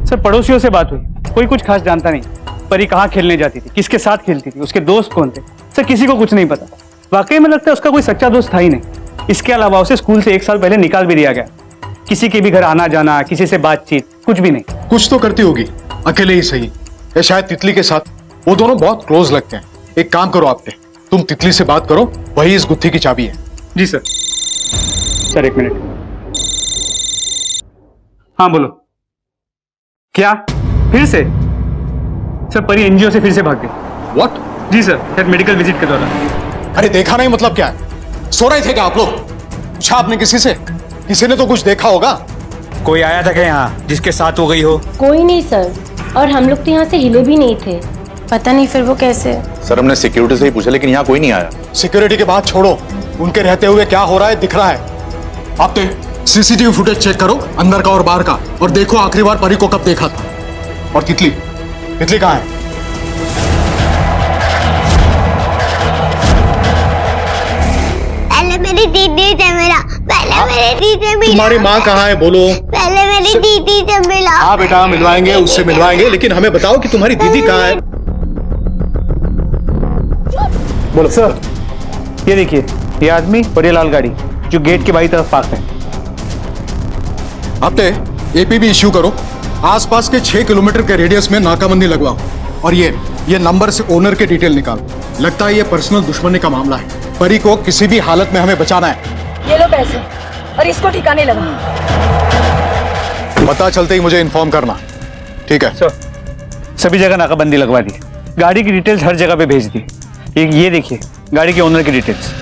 सर, पड़ोसियों से बात हुई, कोई कुछ खास जानता नहीं। परी कहाँ खेलने जाती थी, किसके साथ खेलती थी, उसके दोस्त कौन थे, सर किसी को कुछ नहीं पता। वाकई में लगता है उसका कोई सच्चा दोस्त था ही नहीं। इसके अलावा उसे स्कूल से 1 साल पहले निकाल भी दिया गया। किसी के भी घर आना जाना, किसी से बातचीत, कुछ भी नहीं। कुछ तो करती होगी, अकेले ही सही, या शायद तितली के साथ। वो दोनों बहुत क्लोज लगते हैं। एक काम करो आपके, तुम तितली से बात करो, वही इस गुत्थी की चाबी है। जी सर। Sir 1 minute. हाँ बोलो। क्या फिर से? सर, परी एनजीओ से फिर से भाग गई। व्हाट? जी सर, शायद मेडिकल विजिट के दौरान। अरे देखा नहीं मतलब क्या है? सो रहे थे क्या आप लोग? पूछा आपने किसी से? किसी ने तो कुछ देखा होगा। कोई आया था क्या यहाँ जिसके साथ हो गई हो? कोई नहीं सर, और हम लोग तो यहाँ से हिले भी नहीं थे। पता नहीं फिर वो कैसे। सर हमने सिक्योरिटी से ही पूछा लेकिन यहाँ कोई नहीं आया। सिक्योरिटी के बात छोड़ो, उनके रहते हुए क्या हो रहा है दिख रहा है। आप सीसीटीवी फुटेज चेक करो, अंदर का और बाहर का, और देखो आखिरी बार परी को कब देखा था। और तितली कहाँ है? पहले मेरी दीदी से मिला, पहले मेरी दीदी से मिला। तुम्हारी माँ कहाँ है बोलो? पहले मेरी दीदी से मिला। हाँ बेटा मिलवाएंगे, उससे मिलवाएंगे, लेकिन हमें बताओ कि तुम्हारी दीदी कहाँ है? बोलो सर। ये देखिए, ये आदमी और ये लाल गाड़ी जो गेट के बाई तरफ पार्क है। आप एपीबी इश्यू करो, आसपास के 6 किलोमीटर के रेडियस में नाकाबंदी लगवाओ, और ये नंबर से ओनर के डिटेल निकालो। लगता है ये पर्सनल दुश्मनी का मामला है। परी को किसी भी हालत में हमें बचाना है। ये लो पैसे और इसको ठिकाने लगा। पता चलते ही मुझे इन्फॉर्म करना, ठीक है? सर, सभी जगह नाकाबंदी लगवा दी, गाड़ी की डिटेल्स हर जगह पे भेज दी। ये देखिए गाड़ी के ओनर की डिटेल्स।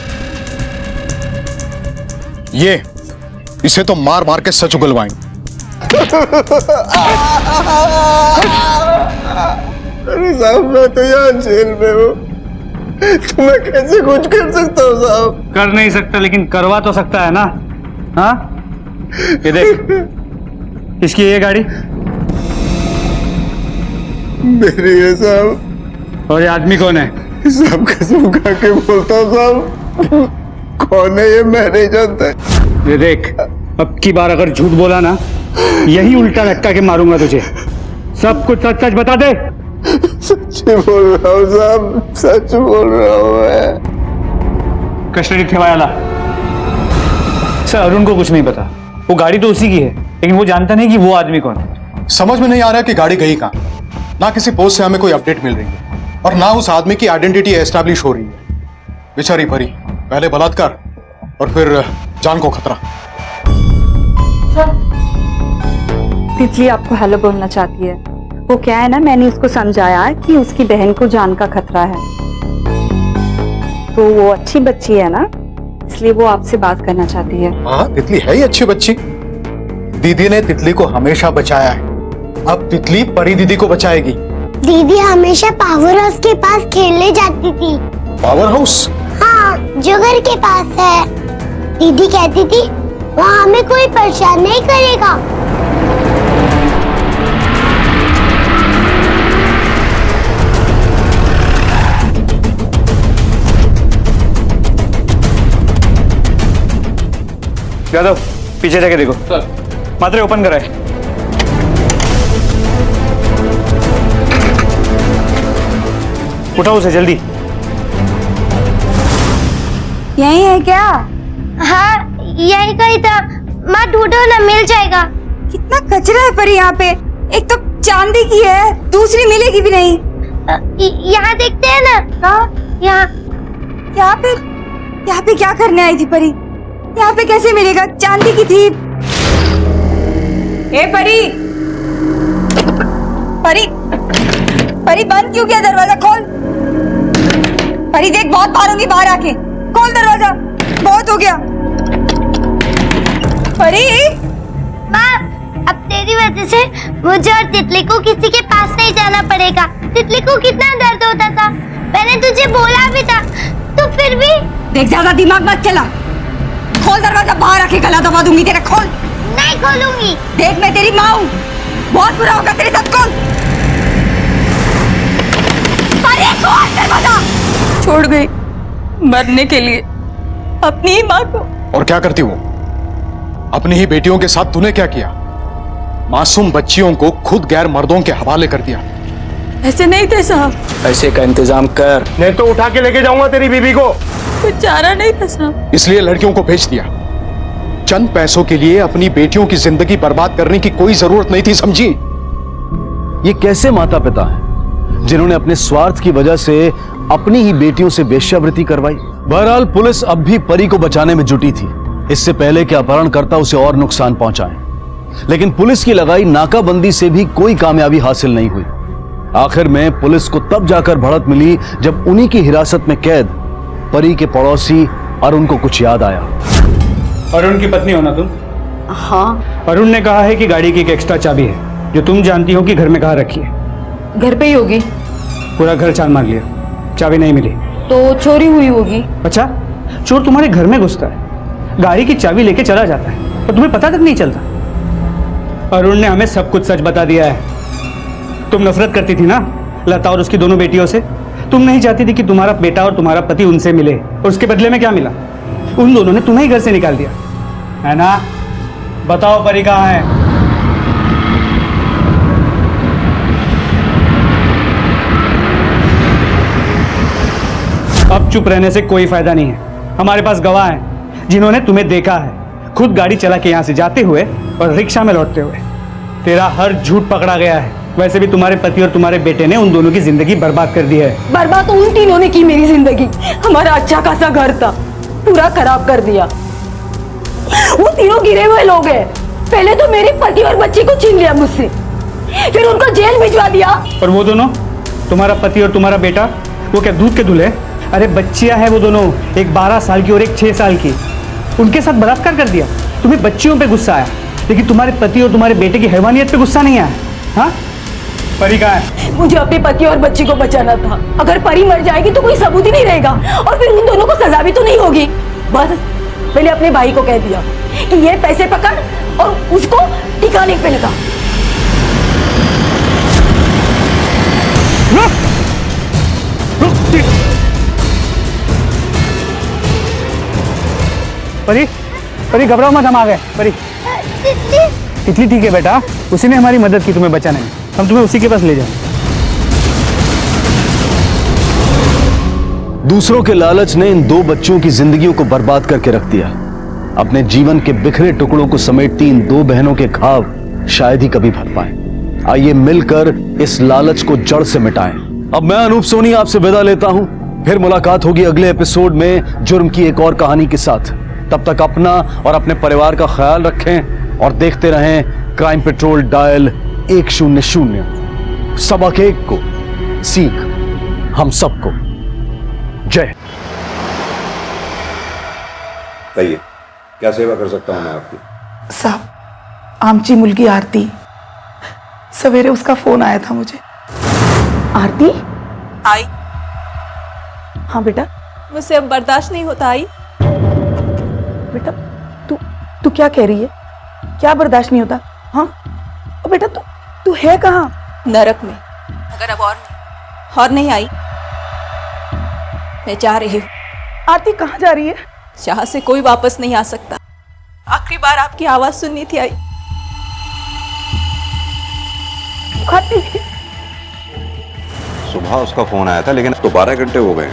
इसे तो मार मार के सच उगलवाएंगे। अरे साहब मैं तो यहाँ जेल में हूँ, तो मैं कैसे कुछ कर सकता हूँ साहब? कर नहीं सकता लेकिन करवा तो सकता है ना। हाँ ये देख, इसकी ये गाड़ी मेरी है साहब। और ये आदमी कौन है? सब कसम खा के बोलता हूँ साहब, कौन है ये मैं नहीं जानता। ये देख, अब की बार अगर झूठ बोला ना, यही उल्टा लटका के मारूंगा तुझे। सब कुछ सच सच बता दे। सच बोल रहा हूँ साहब, सच बोल रहा हूँ मैं। कस्टडी ठेवायाला। सर अरुण को कुछ नहीं पता, वो गाड़ी तो उसी की है, लेकिन वो जानता नहीं कि वो आदमी कौन है। समझ में नहीं आ रहा कि गाड़ी गई कहाँ। ना किसी पोस्ट से हमें कोई अपडेट मिल रही है, और ना उस आदमी की आइडेंटिटी एस्टैब्लिश हो रही है। बेचारी परी, पहले बलात्कार और फिर जान को खतरा। तितली आपको हेलो बोलना चाहती है। वो क्या है ना, मैंने उसको समझाया कि उसकी बहन को जान का खतरा है, तो वो अच्छी बच्ची है ना, इसलिए वो आपसे बात करना चाहती है। हाँ तितली है ही अच्छी बच्ची। दीदी ने तितली को हमेशा बचाया है, अब तितली परी दीदी को बचाएगी। दीदी हमेशा पावर हाउस के पास खेलने जाती थी। Power house? हाँ, जो घर के पास है। दीदी कहती थी वहाँ हमें कोई परेशान नहीं करेगा। यादव पीछे जाके देखो। मात्रे ओपन कराए। उठाओ उसे जल्दी। यही है क्या? हाँ यही कहीं था। माँ ढूंढो ना, मिल जाएगा। कितना कचरा है पर यहाँ पे, एक तो चांदी की है, दूसरी मिलेगी भी नहीं। यहाँ देखते हैं ना। कहाँ? यहाँ पे क्या करने आई थी परी? यहाँ पे कैसे मिलेगा? चांदी की थी। ए परी, परी बंद क्यों किया? दरवाजा खोल। परी देख, बहुत मारूंगी बाहर आके। खोल दरवाजा, बहुत हो गया। परी माँ, अब तेरी वजह से मुझे और तितली को किसी के पास नहीं जाना पड़ेगा। तितली को कितना दर्द होता था, मैंने तुझे बोला भी था, तो फिर भी। देख, ज्यादा दिमाग मत चला। खोल दरवाजा, बाहर आके गला दबा दूंगी तेरा। खोल। नहीं खोलूंगी। देख, मैं तेरी माँ हूँ, बहुत बुरा होगा तेरे साथ। खोल। परी खोल दरवाजा। छोड़ गई मरने के लिए अपनी ही माँ को। और क्या करती वो? अपनी ही बेटियों के साथ तूने क्या किया? मासूम बच्चियों को खुद गैर मर्दों के हवाले कर दिया। ऐसे नहीं थे साहब। पैसे का इंतजाम कर, नहीं तो उठा के लेके जाऊंगा तेरी बीबी को। कुछ चारा नहीं था साहब, इसलिए लड़कियों को भेज दिया। चंद पैसों के लिए अपनी बेटियों की जिंदगी बर्बाद करने की कोई जरूरत नहीं थी, समझी? ये कैसे माता पिता हैं जिन्होंने अपने स्वार्थ की वजह से अपनी ही बेटियों से वेश्यावृत्ति करवाई? बहरहाल पुलिस अब भी परी को बचाने में जुटी थी, इससे पहले कि अपहरणकर्ता उसे और नुकसान पहुंचाएं। लेकिन पुलिस की लगाई नाकाबंदी से भी कोई कामयाबी हासिल नहीं हुई। आखिर में पुलिस को तब जाकर भड़क मिली जब उन्हीं की हिरासत में कैद परी के पड़ोसी अरुण को कुछ याद आया। अरुण की पत्नी हो ना तुम? हाँ। अरुण ने कहा है कि गाड़ी की एक एक्स्ट्रा चाबी है जो तुम जानती हो कि घर में कहाँ रखी है। घर पे ही होगी। पूरा घर छान मार लिया, चाबी नहीं मिली। तो चोरी हुई होगी। अच्छा, चोर तुम्हारे घर में घुसता है, गाड़ी की चाबी लेके चला जाता है और तुम्हें पता तक नहीं चलता। अरुण ने हमें सब कुछ सच बता दिया है। तुम नफरत करती थी ना लता और उसकी दोनों बेटियों से। तुम नहीं चाहती थी कि तुम्हारा बेटा और तुम्हारा पति उनसे मिले, और उसके बदले में क्या मिला? उन दोनों ने तुम्हें ही घर से निकाल दिया, है ना? बताओ परी कहाँ है? अब चुप रहने से कोई फायदा नहीं है। हमारे पास गवाह हैं जिन्होंने तुम्हें देखा है, खुद गाड़ी चला के यहाँ से जाते हुए और रिक्शा में लौटते हुए। तेरा हर झूठ पकड़ा गया है। वैसे भी तुम्हारे पति और तुम्हारे बेटे ने उन दोनों की जिंदगी बर्बाद कर दी है। बर्बाद तो उन तीनों ने की मेरी जिंदगी। हमारा अच्छा खासा घर था, पूरा खराब कर दिया। वो तीनों गिरे हुए लोग हैं। पहले तो मेरे पति और बच्ची को छीन लिया मुझसे, फिर उनको जेल भिजवा दिया। और वो दोनों, तुम्हारा पति और तुम्हारा बेटा, वो क्या दूध के दूल्हे? अरे बच्चियां हैं वो दोनों, एक 12 साल की और एक 6 साल की। उनके साथ बलात्कार कर दिया। तुम्हें बच्चियों पे गुस्सा आया, लेकिन तुम्हारे पति और तुम्हारे बेटे की हैवानियत पे गुस्सा नहीं आया। हाँ, परी कहाँ है? मुझे अपने पति और बच्ची को बचाना था। अगर परी मर जाएगी तो कोई सबूत ही नहीं रहेगा, और फिर उन दोनों को सजा भी तो नहीं होगी। बस मैंने अपने भाई को कह दिया कि ये पैसे पकड़ और उसको ठिकाने पे लगा। परी, परी घबराओ मत, हम आ गए। परी, तितली ठीक है बेटा, उसी ने हमारी मदद की तुम्हें बचाने में। हम तुम्हें उसी के पास ले जाएं। दूसरों के लालच ने इन 2 बच्चियों की जिंदगियों को बर्बाद करके रख दिया। अपने जीवन के बिखरे टुकड़ों को समेटती इन 2 बहनों के घाव शायद ही कभी भर पाए। आइए मिलकर इस लालच को जड़ से मिटाएं। अब मैं अनूप सोनी आपसे विदा लेता हूं। फिर मुलाकात होगी अगले एपिसोड में जुर्म की एक और कहानी के साथ। तब तक अपना और अपने परिवार का ख्याल रखें और देखते रहें क्राइम पेट्रोल डायल 100। सबक एक को, सीख हम सबको। जय। कहिए, क्या सेवा कर सकता हूं मैं आपकी? साहब, आमची मुलगी आरती, सवेरे उसका फोन आया था मुझे। आरती आई? हाँ बेटा। मुझसे अब बर्दाश्त नहीं होता। आई बेटा, तू क्या कह रही है? क्या बर्दाश्त नहीं होता? हाँ बेटा, तू है कहाँ? नरक में। अगर अब और नहीं आई, मैं जा रही हूँ। आरती कहाँ जा रही है? जहाँ से कोई वापस नहीं आ सकता। आखिरी बार आपकी आवाज सुननी थी। आई। आरती, सुबह उसका फोन आया था, लेकिन तो 12 घंटे हो गए।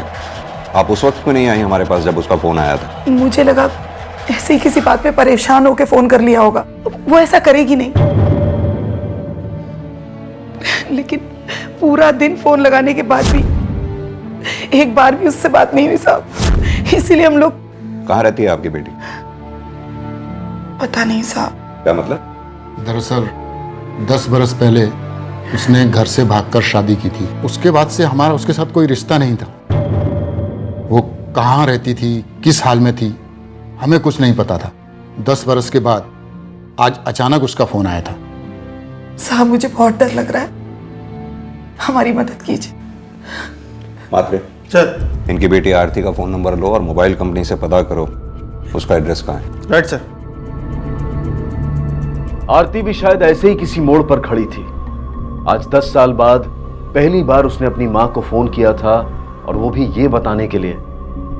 आप उस वक्त क्यों नहीं आई हमारे पास जब उसका फोन आया था? मुझे लगा ऐसे ही किसी बात पे परेशान होके फोन कर लिया होगा। वो ऐसा करेगी नहीं। लेकिन पूरा दिन फोन लगाने के बाद भी एक बार भी उससे बात नहीं हुई साहब। इसीलिए हम लोग। कहाँ रहती है आपकी बेटी? पता नहीं साहब। क्या मतलब? दरअसल 10 बरस पहले उसने घर से भागकर शादी की थी। उसके बाद से हमारा उसके साथ कोई रिश्ता नहीं था। वो कहाँ रहती थी, किस हाल में थी, हमें कुछ नहीं पता था। 10 बरस के बाद आज अचानक उसका फोन आया था। साहब, मुझे बहुत डर लग रहा है, हमारी मदद कीजिए। मात्रे सर, इनकी बेटी आरती का फोन नंबर लो और मोबाइल कंपनी से पता करो उसका एड्रेस कहाँ है। Right sir. आरती भी शायद ऐसे ही किसी मोड़ पर खड़ी थी। आज 10 साल बाद पहली बार उसने अपनी मां को फोन किया था, और वो भी ये बताने के लिए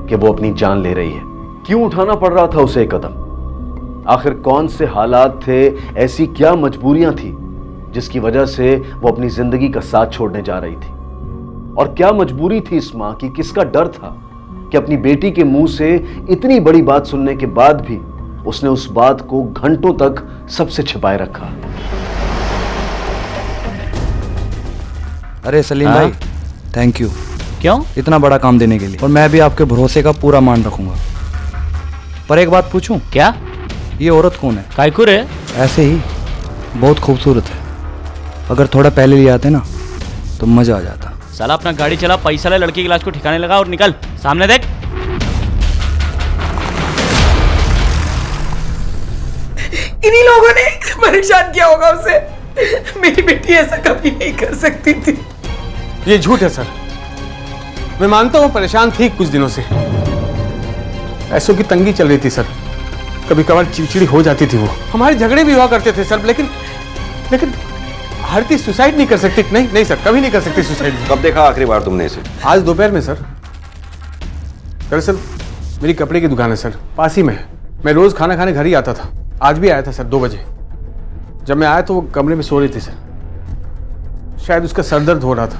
कि वो अपनी जान ले रही है। क्यों उठाना पड़ रहा था उसे एक कदम? आखिर कौन से हालात थे, ऐसी क्या मजबूरियां थी जिसकी वजह से वो अपनी जिंदगी का साथ छोड़ने जा रही थी? और क्या मजबूरी थी इस मां की, किसका डर था कि अपनी बेटी के मुंह से इतनी बड़ी बात सुनने के बाद भी उसने उस बात को घंटों तक सबसे छिपाए रखा? अरे सलीम भाई, थैंक यू। क्यों? इतना बड़ा काम देने के लिए। और मैं भी आपके भरोसे का पूरा मान रखूंगा। पर एक बात पूछूं? क्या? ये औरत कौन है? कायकुर है? ऐसे ही, बहुत खूबसूरत है। अगर थोड़ा पहले ले आते ना तो मजा आ जाता। साला अपना गाड़ी चला, पैसा ले, लड़की की लाश को ठिकाने लगा और निकल। सामने देख। इन्हीं लोगों ने परेशान किया होगा उसे। मेरी बेटी ऐसा कभी नहीं कर सकती थी। ये झूठ है सर। मैं मानता हूँ परेशान थी कुछ दिनों से, पैसों की तंगी चल रही थी सर, कभी कभार चिड़चिड़ी हो जाती थी। वो हमारे झगड़े भी हुआ करते थे सर, लेकिन आरती सुसाइड नहीं कर सकती। नहीं सर, कभी नहीं कर सकती सुसाइड। कब देखा आखिरी बार तुमने इसे? आज दोपहर में सर। दरअसल मेरी कपड़े की दुकान है सर, पास ही में है। मैं रोज खाना खाने घर ही आता था। आज भी आया था सर 2 बजे। जब मैं आया तो वो कमरे में सो रही थी सर। शायद उसका सर दर्द हो रहा था,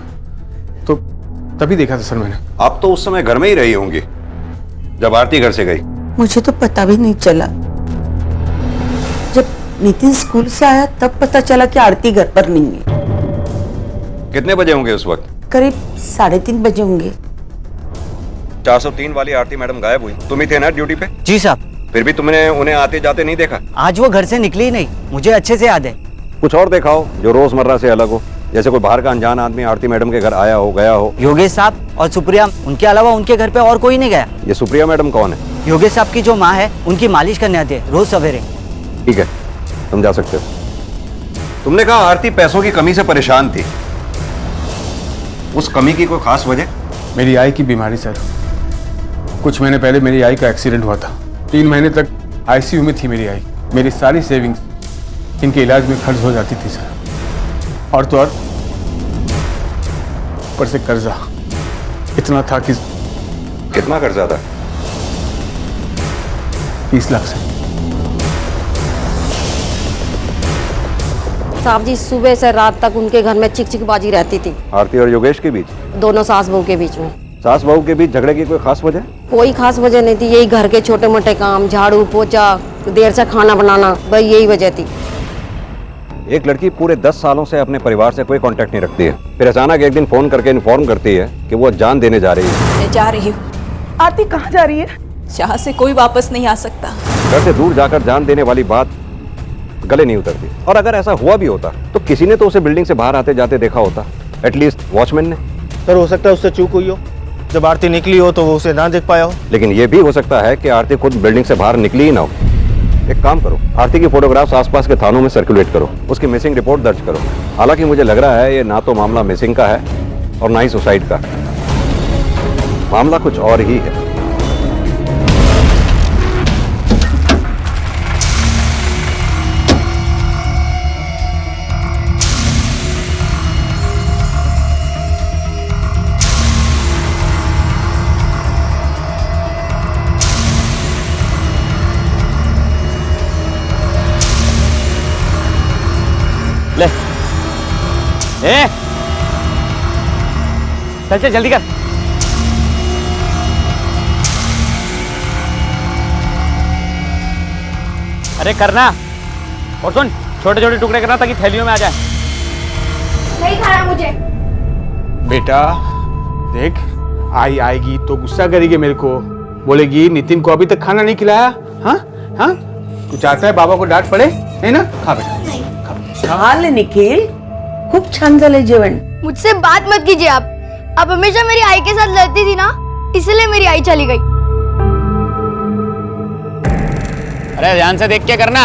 तो तभी देखा था सर मैंने। आप तो उस समय घर में ही रही होंगी जब आरती घर से गई। मुझे तो पता भी नहीं चला। जब नितिन स्कूल से आया तब पता चला कि आरती घर पर नहीं है। कितने बजे होंगे उस वक्त? करीब 3:30 बजे होंगे। 403 वाली आरती मैडम गायब हुई, तुम ही थे ना ड्यूटी पे? जी साहब। फिर भी तुमने उन्हें आते जाते नहीं देखा? आज वो घर से निकली ही नहीं, मुझे अच्छे से याद है। कुछ और देखा हो जो रोजमर्रा से अलग हो, जैसे कोई बाहर का अनजान आदमी आरती मैडम के घर आया हो, गया हो? योगेश साहब और सुप्रिया, उनके अलावा उनके घर पे और कोई नहीं गया। ये सुप्रिया मैडम कौन है? योगेश साहब की जो माँ है, उनकी मालिश करने आती है रोज सवेरे। ठीक है, तुम जा सकते हो। तुमने कहा आरती पैसों की कमी से परेशान थी, उस कमी की कोई खास वजह? मेरी आई की बीमारी सर। कुछ महीने पहले मेरी आई का एक्सीडेंट हुआ था। 3 महीने तक आईसीयू में थी मेरी आई। मेरी सारी सेविंग्स इनके इलाज में खर्च हो जाती थी सर। और तो और ऊपर से कर्जा इतना था कि। कितना कर्जा था? 30 लाख से। साहब जी, सुबह से रात तक उनके घर में चिकचिकबाजी रहती थी। आरती और योगेश के बीच? दोनों सास बहू के बीच में। सास बहू के बीच झगड़े की कोई खास वजह? कोई खास वजह नहीं थी, यही घर के छोटे मोटे काम, झाड़ू पोछा, देर से खाना बनाना, बस यही वजह थी। एक लड़की पूरे 10 सालों से अपने परिवार से कोई कांटेक्ट नहीं रखती है, फिर अचानक एक दिन फोन करके इन्फॉर्म करती है कि वो जान देने जा रही है। मैं जा रही हूँ। आरती कहाँ जा रही है? जहाँ से कोई वापस नहीं आ सकता। घर से दूर जाकर जान देने वाली बात गले नहीं उतरती। और अगर ऐसा हुआ भी होता तो किसी ने तो उसे बिल्डिंग से बाहर आते जाते देखा होता, एटलीस्ट वॉचमैन ने। सर हो सकता है उससे चूक हुई हो, जब आरती निकली हो तो वो उसे ना देख पाया हो। लेकिन ये भी हो सकता है कि आरती खुद बिल्डिंग से बाहर निकली ही ना हो। एक काम करो, आरती की फोटोग्राफ्स आसपास के थानों में सर्कुलेट करो, उसकी मिसिंग रिपोर्ट दर्ज करो। हालांकि मुझे लग रहा है ये ना तो मामला मिसिंग का है और ना ही सुसाइड का। मामला कुछ और ही है। ले ए चल चल जल्दी कर। अरे करना, और सुन, छोटे छोटे टुकड़े करना ताकि थैलियों में आ जाए। नहीं खाना मुझे। बेटा देख, आई आएगी तो गुस्सा करेगी मेरे को, बोलेगी नितिन को अभी तक खाना नहीं खिलाया। हाँ हाँ, तू चाहता है बाबा को डांट पड़े? नहीं ना, खा बेटा। खा ले निखिल, खूप छान झालंय जेवण। मुझसे बात मत कीजिए आप हमेशा मेरी आई के साथ लड़ती थी ना, इसलिए मेरी आई चली गई। अरे ध्यान से देख के करना,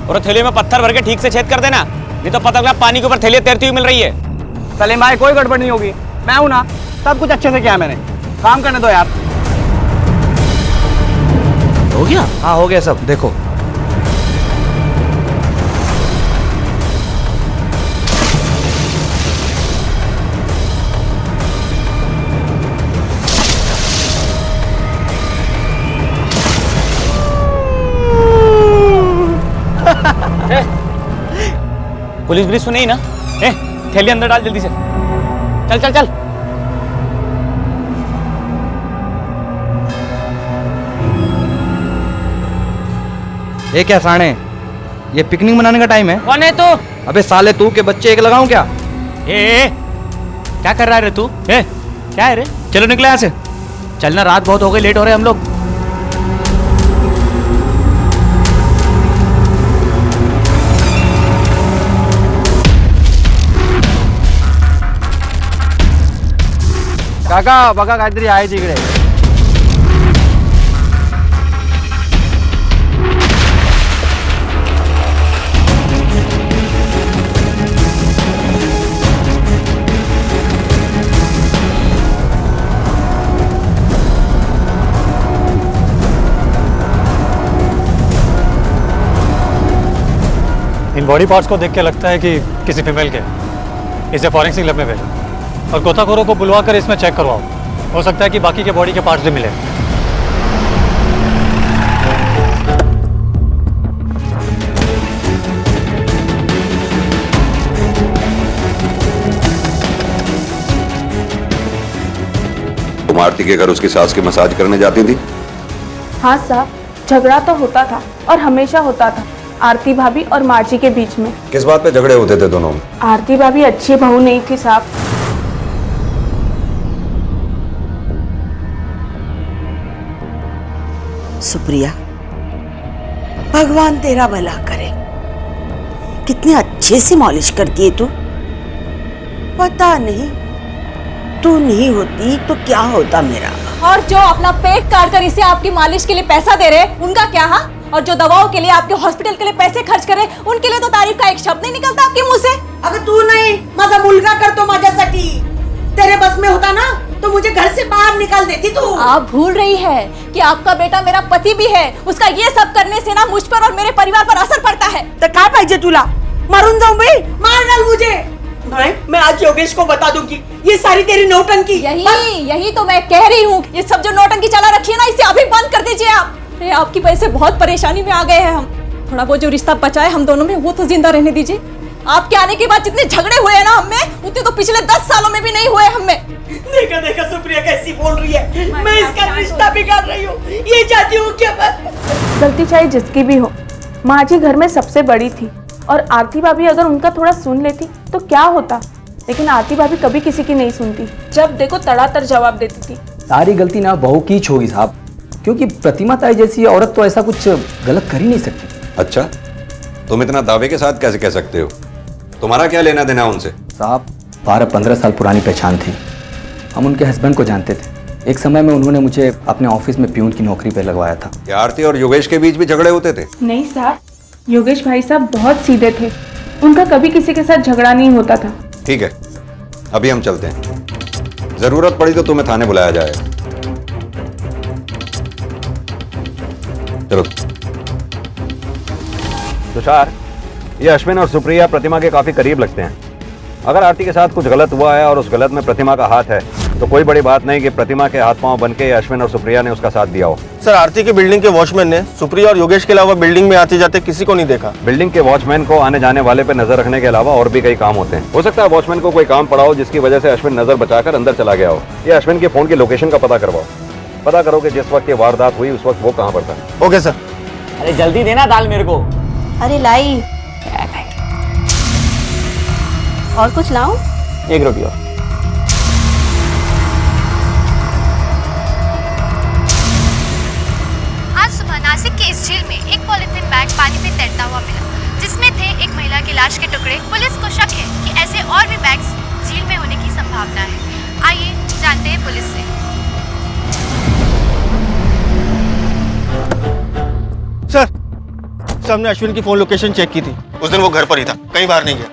और थैली में पत्थर भर के ठीक से छेद कर देना, नहीं तो पता लगा पानी के ऊपर थैली तैरती हुई मिल रही है। सलीम भाई कोई गड़बड़ नहीं होगी, मैं हूं ना, सब कुछ अच्छे से किया मैंने। काम करने दो यार। हो गया? हाँ हो गया सब, देखो। पुलिस पुलिस सुनी ना? थैली अंदर डाल जल्दी से। चल चल चल। ये क्या साणे, ये पिकनिक मनाने का टाइम है? कौन है तू? अबे साले तू के बच्चे एक लगाऊं क्या? क्या कर रहा है रे तू? क्या है रे? चलो निकले यहाँ से, चलना, रात बहुत हो गई, लेट हो रहे हम लोग। काका बघा काहीतरी आहे तिकडे. इन बॉडी पार्ट्स को देख के लगता है कि किसी फीमेल के. इसे फॉरेंसिक लैब में भेजो और गोताखोरों को बुलवा कर इसमें चेक करवाओ. हो सकता है कि बाकी के बॉडी के पार्ट्स भी मिले. तुम आरती के घर उसकी सास की मसाज करने जाती थी? हाँ साहब, झगड़ा तो होता था और हमेशा होता था आरती भाभी और मार्जी के बीच में. किस बात पे झगड़े होते थे दोनों में? आरती भाभी अच्छी बहू नहीं थी साहब. सुप्रिया, भगवान तेरा भला करे. कितने अच्छे से मालिश करती है तू. पता नहीं तू नहीं होती तो क्या होता मेरा. और जो अपना पेट काट कर इसे आपकी मालिश के लिए पैसा दे रहे उनका क्या? हाँ, और जो दवाओं के लिए आपके हॉस्पिटल के लिए पैसे खर्च करे उनके लिए तो तारीफ का एक शब्द नहीं निकलता आपके मुंह से. अगर तू नहीं माझा मुलगा करतो माझ्यासाठी, तेरे बस में होता ना तो मुझे घर से बाहर निकाल देती तू. आप भूल रही है कि आपका बेटा मेरा पति भी है. उसका ये सब करने से ना मुझ पर और मेरे परिवार पर असर पड़ता है. तो क्या पाहिजे तुला? मारून जाऊं भाई? मार डाल मुझे. मैं आज योगेश को बता दूंगी ये सारी तेरी नौटंकी. यही तो मैं कह रही हूँ. ये सब जो नौटंकी चला रखी है ना, इसे अभी बंद कर दीजिए आप. अरे आपकी वजह से बहुत परेशानी में आ गए हैं हम. थोड़ा वो जो रिश्ता बचा है हम दोनों में वो तो जिंदा रहने दीजिए. आपके आने के बाद जितने झगड़े हुए हैं ना हमें, उतने तो पिछले 10 सालों में भी नहीं हुए हमें. देखा देखा सुप्रिया कैसी बोल रही है. मैं इसका रिश्ता बिगाड़ रही हूँ. ये चाहती हूँ क्या मैं? गलती चाहे जिसकी भी हो, माँ जी घर में सबसे बड़ी थी और आरती भाभी अगर उनका थोड़ा सुन लेती तो क्या होता. लेकिन आरती भाभी कभी किसी की नहीं सुनती. जब देखो तड़ातड़ जवाब देती थी. सारी गलती ना बहू की होगी साहब, क्योंकि प्रतिमा ताई जैसी औरत तो ऐसा कुछ गलत कर ही नहीं सकती. अच्छा, तुम इतना दावे के साथ कैसे कह सकते हो? तुम्हारा क्या लेना देना उनसे? साहब 12-15 साल पुरानी पहचान थी. हम उनके हस्बैंड को जानते थे. एक समय में उन्होंने मुझे अपने ऑफिस में प्यून की नौकरी पे लगवाया था. क्या आरती और योगेश के बीच भी झगड़े होते थे? नहीं साहब, योगेश भाई साहब बहुत सीधे थे. उनका कभी किसी के साथ झगड़ा नहीं होता था. ठीक है, अभी हम चलते हैं. जरूरत पड़ी तो तुम्हें थाने बुलाया जाएगा. चलो. तुषार, ये अश्विन और सुप्रिया प्रतिमा के काफी करीब लगते हैं. अगर आरती के साथ कुछ गलत हुआ है और उस गलत में प्रतिमा का हाथ है तो कोई बड़ी बात नहीं कि प्रतिमा के हाथ पांव बनके अश्विन और सुप्रिया ने उसका साथ दिया हो. सर, आरती की बिल्डिंग के वॉचमैन ने सुप्रिया और योगेश के अलावा बिल्डिंग में आते जाते किसी को नहीं देखा. बिल्डिंग के वॉचमैन को आने जाने वाले पे नजर रखने के अलावा और भी कई काम होते हैं. हो सकता है वॉचमैन को कोई काम पड़ा हो जिसकी वजह से अश्विन नजर बचाकर अंदर चला गया हो. या अश्विन के फोन की लोकेशन का पता करवाओ. पता करो कि जिस वक्त ये वारदात हुई उस वक्त वो कहाँ पर था. Okay sir. अरे जल्दी देना दाल मेरे को. अरे लाई. और कुछ लाऊं? एक रोटी और. आज सुबह नासिक के इस झील में एक पॉलिथीन बैग पानी में तैरता हुआ मिला, जिसमें थे एक महिला की लाश के टुकड़े. पुलिस को शक है कि ऐसे और भी बैग्स झील में होने की संभावना है. आइए जानते हैं पुलिस से. सर, हमने अश्विन की फोन लोकेशन चेक की थी. उस दिन वो घर पर ही था, कहीं बाहर नहीं गया.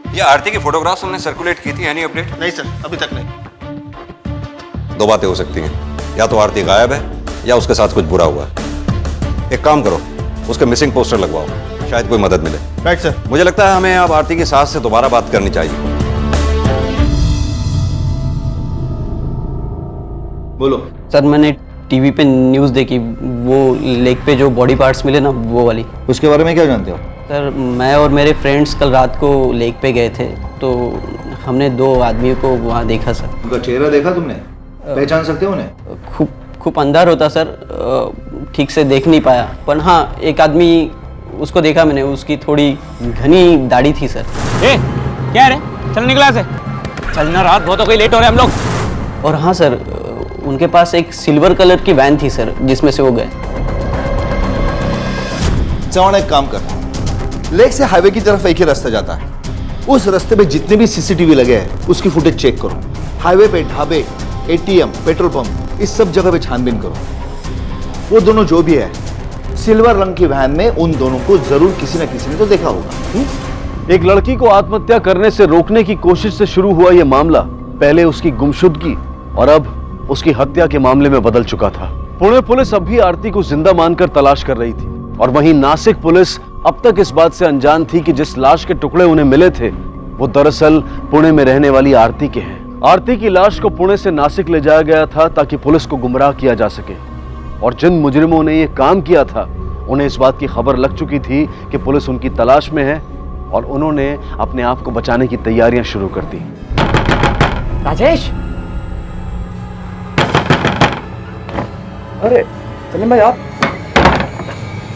ये आरती की फोटोग्राफ्स हमने सर्कुलेट की थी. Any update? नहीं सर, अभी तक नहीं. दो बातें हो सकती हैं. या तो आरती गायब है या उसके साथ कुछ बुरा हुआ है. एक काम करो, उसके मिसिंग पोस्टर लगवाओ, शायद कोई मदद मिले. Right sir. मुझे लगता है हमें अब आरती की सास से दोबारा बात करनी चाहिए. बोलो. सर, मैंने टीवी पे न्यूज़ देखी, वो लेक पे जो बॉडी पार्ट्स मिले ना वो वाली. उसके बारे में क्या जानते हो? सर, मैं और मेरे फ्रेंड्स कल रात को लेक पे गए थे तो हमने 2 आदमियों को वहाँ देखा सर. उनका चेहरा देखा तुमने? पहचान सकते हो उन्हें? खूब अंधार होता सर, ठीक से देख नहीं पाया. पर हाँ, एक आदमी उसको देखा मैंने, उसकी थोड़ी घनी दाढ़ी थी सर. क्या है रे? चल निकला से. चलना, रात बहुत हो गई, लेट हो रहे हम लोग. और हाँ सर, उनके पास एक सिल्वर कलर की वैन थी सर, जिसमें से वो गए. चौड़ एक काम कर, लेक से हाईवे की तरफ एक ही रास्ता जाता है. उस रास्ते पे जितने भी सीसीटीवी लगे हैं उसकी फुटेज चेक करो. हाईवे पे ढाबे, एटीएम, पेट्रोल पंप, इस सब जगह पे छानबीन करो। वो दोनों जो भी है, सिल्वर रंग की वैन में उन दोनों को जरूर किसी न किसी ने तो देखा होगा। एक लड़की को आत्महत्या करने से रोकने की कोशिश से शुरू हुआ यह मामला पहले उसकी गुमशुदगी और अब उसकी हत्या के मामले में बदल चुका था। पुणे पुलिस अब भी आरती को जिंदा मानकर तलाश कर रही थी और वहीं नासिक पुलिस अब तक इस बात से अनजान थी कि जिस लाश के टुकड़े उन्हें मिले थे वो दरअसल पुणे में रहने वाली आरती के हैं। आरती की लाश को पुणे से नासिक ले जाया गया था ताकि पुलिस को गुमराह किया जा सके और जिन मुजरिमों ने यह काम किया था उन्हें इस बात की खबर लग चुकी थी कि पुलिस उनकी तलाश में है और उन्होंने अपने आप को बचाने की तैयारियां शुरू कर दी। राजेश, अरे सलीम भाई आप?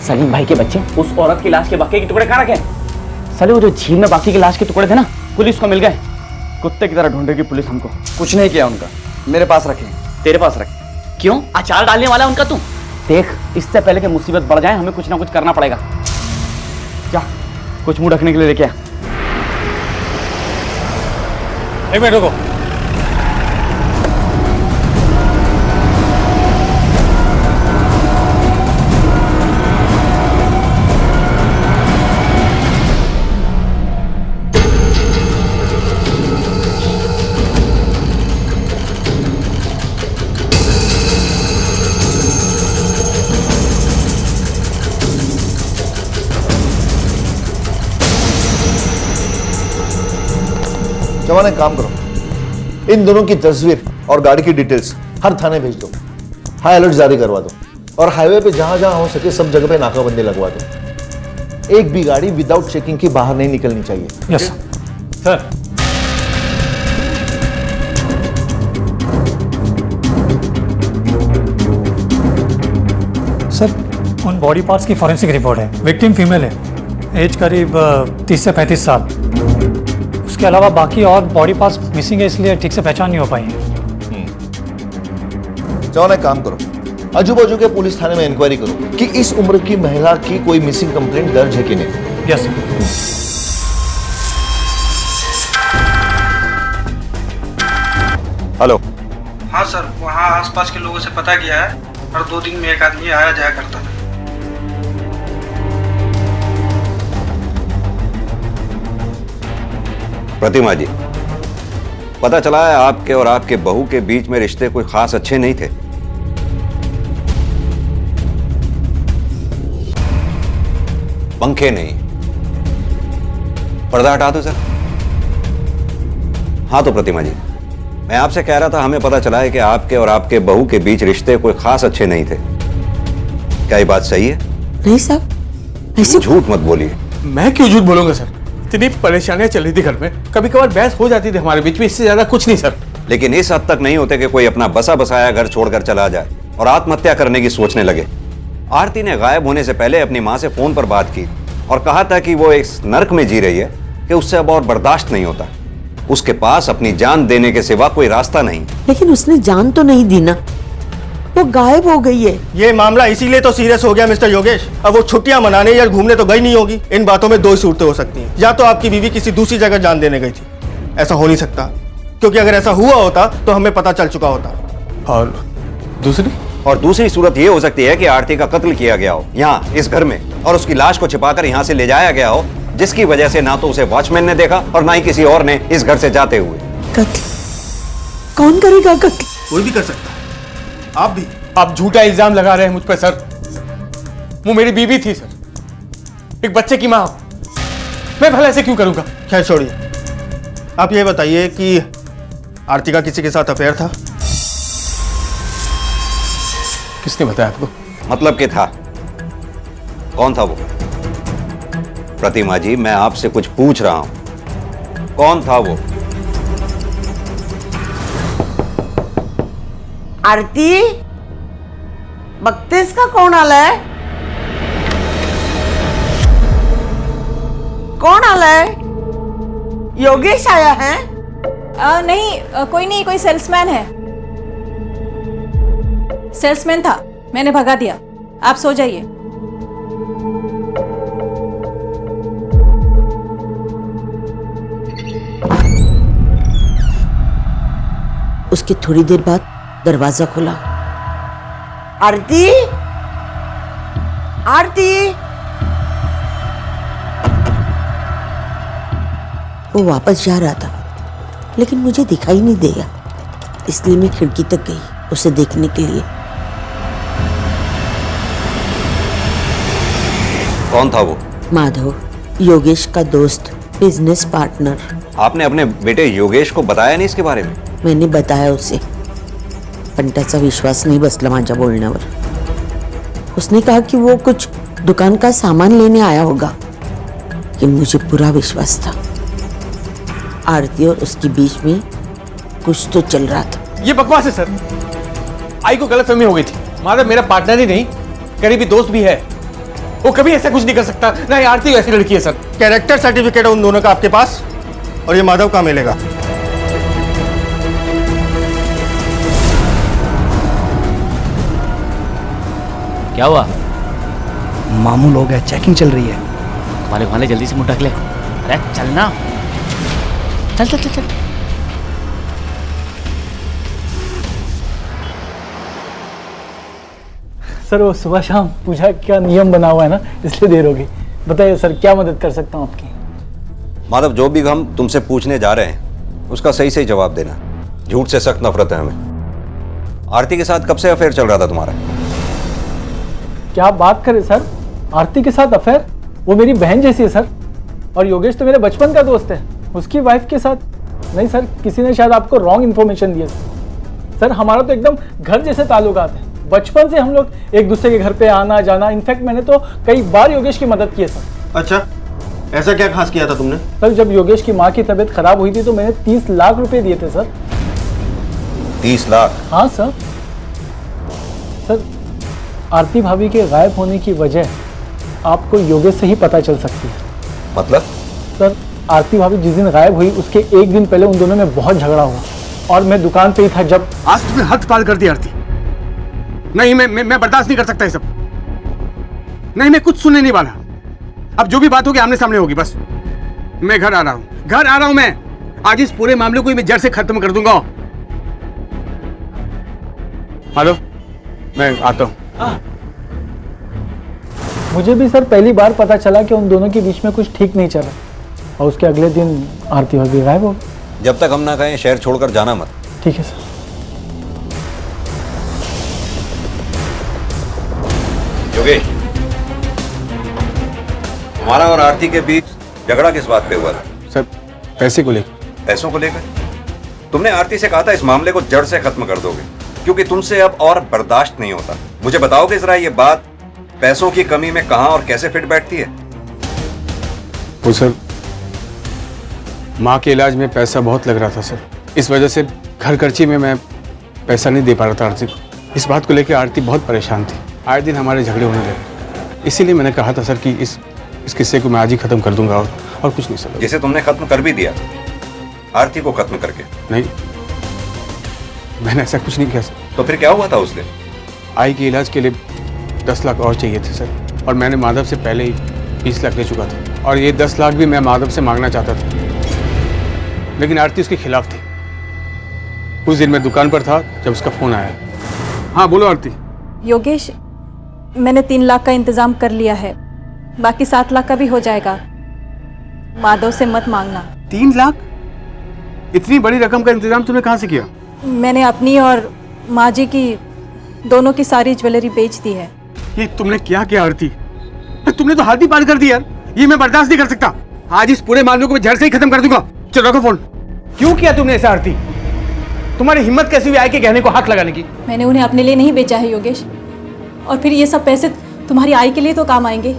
सलीम भाई के बच्चे, उस औरत की लाश के बाकी के टुकड़े कहाँ रखे? साले वो जो झील में बाकी के लाश के टुकड़े थे ना, पुलिस को मिल गए। कुत्ते की तरह ढूंढेगी पुलिस हमको। कुछ नहीं किया उनका, मेरे पास रखे। तेरे पास रखे? क्यों? अचार डालने वाला उनका तू? देख, इससे पहले कि मुसीबत बढ़ जाए हमें कुछ ना कुछ करना पड़ेगा। जा, कुछ मुंह ढकने के लिए लेके आ। एक मिनट रुको। जवान एक काम करो, इन दोनों की तस्वीर और गाड़ी की डिटेल्स हर थाने भेज दो, हाई अलर्ट जारी करवा दो और हाईवे पे जहां जहां हो सके सब जगह पे नाकाबंदी लगवा दो। एक भी गाड़ी विदाउट चेकिंग की बाहर नहीं निकलनी चाहिए। Yes sir. सर, उन बॉडी पार्ट्स की फॉरेंसिक रिपोर्ट है। विक्टिम फीमेल है, एज करीब 30 से 35 साल। उसके अलावा बाकी और बॉडी पार्ट्स मिसिंग है, इसलिए ठीक से पहचान नहीं हो पाई है। जवान एक काम करो, आजू बाजू के पुलिस थाने में इंक्वायरी करो कि इस उम्र की महिला की कोई मिसिंग कंप्लेंट दर्ज है कि नहीं। Yes sir. हेलो। हाँ सर, वहाँ आसपास के लोगों से पता किया है और 2 दिन में एक आदमी आया जाया करता था। प्रतिमा जी, पता चला है आपके और आपके बहू के बीच में रिश्ते कोई खास अच्छे नहीं थे। पंखे नहीं, पर्दा हटा दो सर। हाँ तो प्रतिमा जी, मैं आपसे कह रहा था, हमें पता चला है कि आपके और आपके बहू के बीच रिश्ते कोई खास अच्छे नहीं थे। क्या ये बात सही है? नहीं साहब, ऐसे झूठ मत बोलिए। मैं क्यों झूठ बोलूंगा सर? इतनी परेशानियां चल रही थी घर में, कभी कभार बहस हो जाती थी हमारे बीच में, इससे ज्यादा कुछ नहीं सर। लेकिन इस हद तक नहीं होते कि कोई अपना बसा बसाया घर छोड़कर चला जाए और आत्महत्या करने की सोचने लगे। आरती ने गायब होने से पहले अपनी मां से फोन पर बात की और कहा था कि वो इस नर्क में जी रही है कि उससे अब और बर्दाश्त नहीं होता। उसके पास अपनी जान देने के सिवा कोई रास्ता नहीं। लेकिन उसने जान तो नहीं दी ना, वो गायब हो गई है। ये मामला इसीलिए तो सीरियस हो गया मिस्टर योगेश। अब वो छुट्टियां मनाने या घूमने तो गई नहीं होगी। इन बातों में 2 सूरतें हो सकती हैं, या तो आपकी बीवी किसी दूसरी जगह जान देने गई थी। ऐसा हो नहीं सकता, क्योंकि अगर ऐसा हुआ होता तो हमें पता चल चुका होता। और दूसरी सूरत ये हो सकती है कि आरती का कत्ल किया गया हो यहाँ इस घर में, और उसकी लाश को छिपाकर यहाँ से ले जाया गया हो, जिसकी वजह से ना तो उसे वॉचमैन ने देखा और ना ही किसी और ने इस घर से जाते हुए। कत्ल कौन करेगा? कत्ल कोई भी कर सकता है। आप भी। आप झूठा इल्जाम लगा रहे हैं मुझ पर सर। वो मेरी बीवी थी सर, एक बच्चे की मां। मैं भला ऐसे क्यों करूंगा? खैर छोड़िए, आप ये बताइए कि आरती का किसी के साथ अफेयर था? किसने बताया आपको? मतलब कि था। कौन था वो? प्रतिमा जी, मैं आपसे कुछ पूछ रहा हूं, कौन था वो? आरती, बघतेस का कौन आलाय? कौन आलाय? योगेश आया है? नहीं, कोई नहीं, कोई सेल्समैन है। सेल्समैन था, मैंने भगा दिया। आप सो जाइए। उसके थोड़ी देर बाद दरवाजा खुला। आरती, आरती। वो वापस जा रहा था लेकिन मुझे दिखाई नहीं देगा, इसलिए मैं खिड़की तक गई उसे देखने के लिए। कौन था वो? माधव, योगेश का दोस्त, बिजनेस पार्टनर। आपने अपने बेटे योगेश को बताया नहीं इसके बारे में? मैंने बताया उसे, पण त्याचा विश्वास नाही बसला माझ्या बोलण्यावर। उसने कहा कि वो कुछ दुकान का सामान लेने आया होगा, लेकिन मुझे पूरा विश्वास था आरती और उसके बीच में कुछ तो चल रहा था। ये बकवास है सर। आई को गलतफहमी हो गई थी। माधव मेरा पार्टनर ही नहीं, करीबी दोस्त भी है। वो कभी ऐसा कुछ नहीं कर सकता। ना ही आरती ऐसी लड़की है सर। कैरेक्टर सर्टिफिकेट है उन दोनों का आपके पास, और ये माधव का मिलेगा। क्या हुआ? मामू लोग है, चेकिंग चल रही है। वाले वाले जल्दी से मुंह ढक ले। अरे चलना, चल चल चल चल। सर वो सुबह शाम पूजा का नियम बना हुआ है ना, इसलिए देर होगी। बताइए सर, क्या मदद कर सकता हूँ आपकी? माधव, जो भी हम तुमसे पूछने जा रहे हैं उसका सही सही जवाब देना। झूठ से सख्त नफरत है हमें। आरती के साथ कब से अफेयर चल रहा था तुम्हारा? क्या बात करें सर, आरती के साथ अफेयर? वो मेरी बहन जैसी है सर। और योगेश तो मेरे बचपन का दोस्त है, उसकी वाइफ के साथ। नहीं सर, किसी ने शायद आपको रॉन्ग इन्फॉर्मेशन दी है सर। हमारा तो एकदम घर जैसे ताल्लुकात है। बचपन से हम लोग एक दूसरे के घर पे आना जाना। इनफैक्ट मैंने तो कई बार योगेश की मदद की है सर। अच्छा, ऐसा क्या खास किया था तुमने? सर जब योगेश की माँ की तबीयत खराब हुई थी तो मैंने 30 लाख रुपए दिए थे सर। 30 लाख? हाँ सर। सर आरती भाभी के गायब होने की वजह आपको योगेश से ही पता चल सकती है। मतलब? सर आरती भाभी जिस दिन गायब हुई उसके एक दिन पहले उन दोनों में बहुत झगड़ा हुआ, और मैं दुकान पे ही था जब। आज तुमने हद पार कर दी आरती। नहीं, मैं बर्दाश्त नहीं कर सकता ये सब। नहीं, मैं कुछ सुनने नहीं वाला। अब जो भी बात होगी आमने सामने होगी बस। मैं घर आ रहा हूं मैं। आज इस पूरे मामले को ही मैं जड़ से खत्म कर दूंगा। हेलो, मैं आता हूं। मुझे भी सर पहली बार पता चला कि उन दोनों के बीच में कुछ ठीक नहीं चल रहा, और उसके अगले दिन आरती भाभी गायब हो गई। जब तक हम ना कहें शहर छोड़कर जाना मत। ठीक है सर। योगेश, हमारा और आरती के बीच झगड़ा किस बात पे हुआ था? सर पैसे को लेकर। पैसों को लेकर? तुमने आरती से कहा था इस मामले को जड़ से खत्म कर दोगे, क्योंकि तुमसे अब और बर्दाश्त नहीं होता। मुझे बताओगे जरा ये बात पैसों की कमी में कहां और कैसे फिट बैठती है? वो सर, माँ के इलाज में पैसा बहुत लग रहा था सर। इस वजह से घर खर्ची में मैं पैसा नहीं दे पा रहा था आरती को। इस बात को लेकर आरती बहुत परेशान थी। आए दिन हमारे झगड़े होने लगे। इसीलिए मैंने कहा था सर कि इस किस्से को मैं आज ही खत्म कर दूंगा, और कुछ नहीं सर। जिसे तुमने खत्म कर भी दिया, आरती को खत्म करके। नहीं, मैंने ऐसा कुछ नहीं किया सर। तो फिर क्या हुआ था उस दिन? आई के इलाज के लिए 10 लाख और चाहिए थे सर, और मैंने माधव से पहले ही 20 लाख ले चुका था, और ये 10 लाख भी मैं माधव से मांगना चाहता था, लेकिन आरती उसके खिलाफ थी। उस दिन मैं दुकान पर था जब उसका फोन आया। हाँ बोलो आरती। योगेश, मैंने 3 लाख का इंतजाम कर लिया है, बाकी 7 लाख का भी हो जाएगा। माधव से मत मांगना। 3 लाख? इतनी बड़ी रकम का इंतजाम तुमने कहाँ से किया? मैंने अपनी और माँ जी की दोनों की सारी ज्वेलरी बेच दी है। ये तुमने क्या किया आरती? तुमने तो हाथ ही पार कर दी यार। ये मैं बर्दाश्त नहीं कर सकता। आज इस पूरे मामले को मैं जड़ से ही खत्म कर दूंगा। चलो रखो फोन। क्यों किया तुमने ऐसा आरती? तुम्हारी हिम्मत कैसी हुई आई के गहने को हाथ लगाने की? मैंने उन्हें अपने लिए नहीं बेचा है योगेश, और फिर ये सब पैसे तुम्हारी आई के लिए तो काम आएंगे।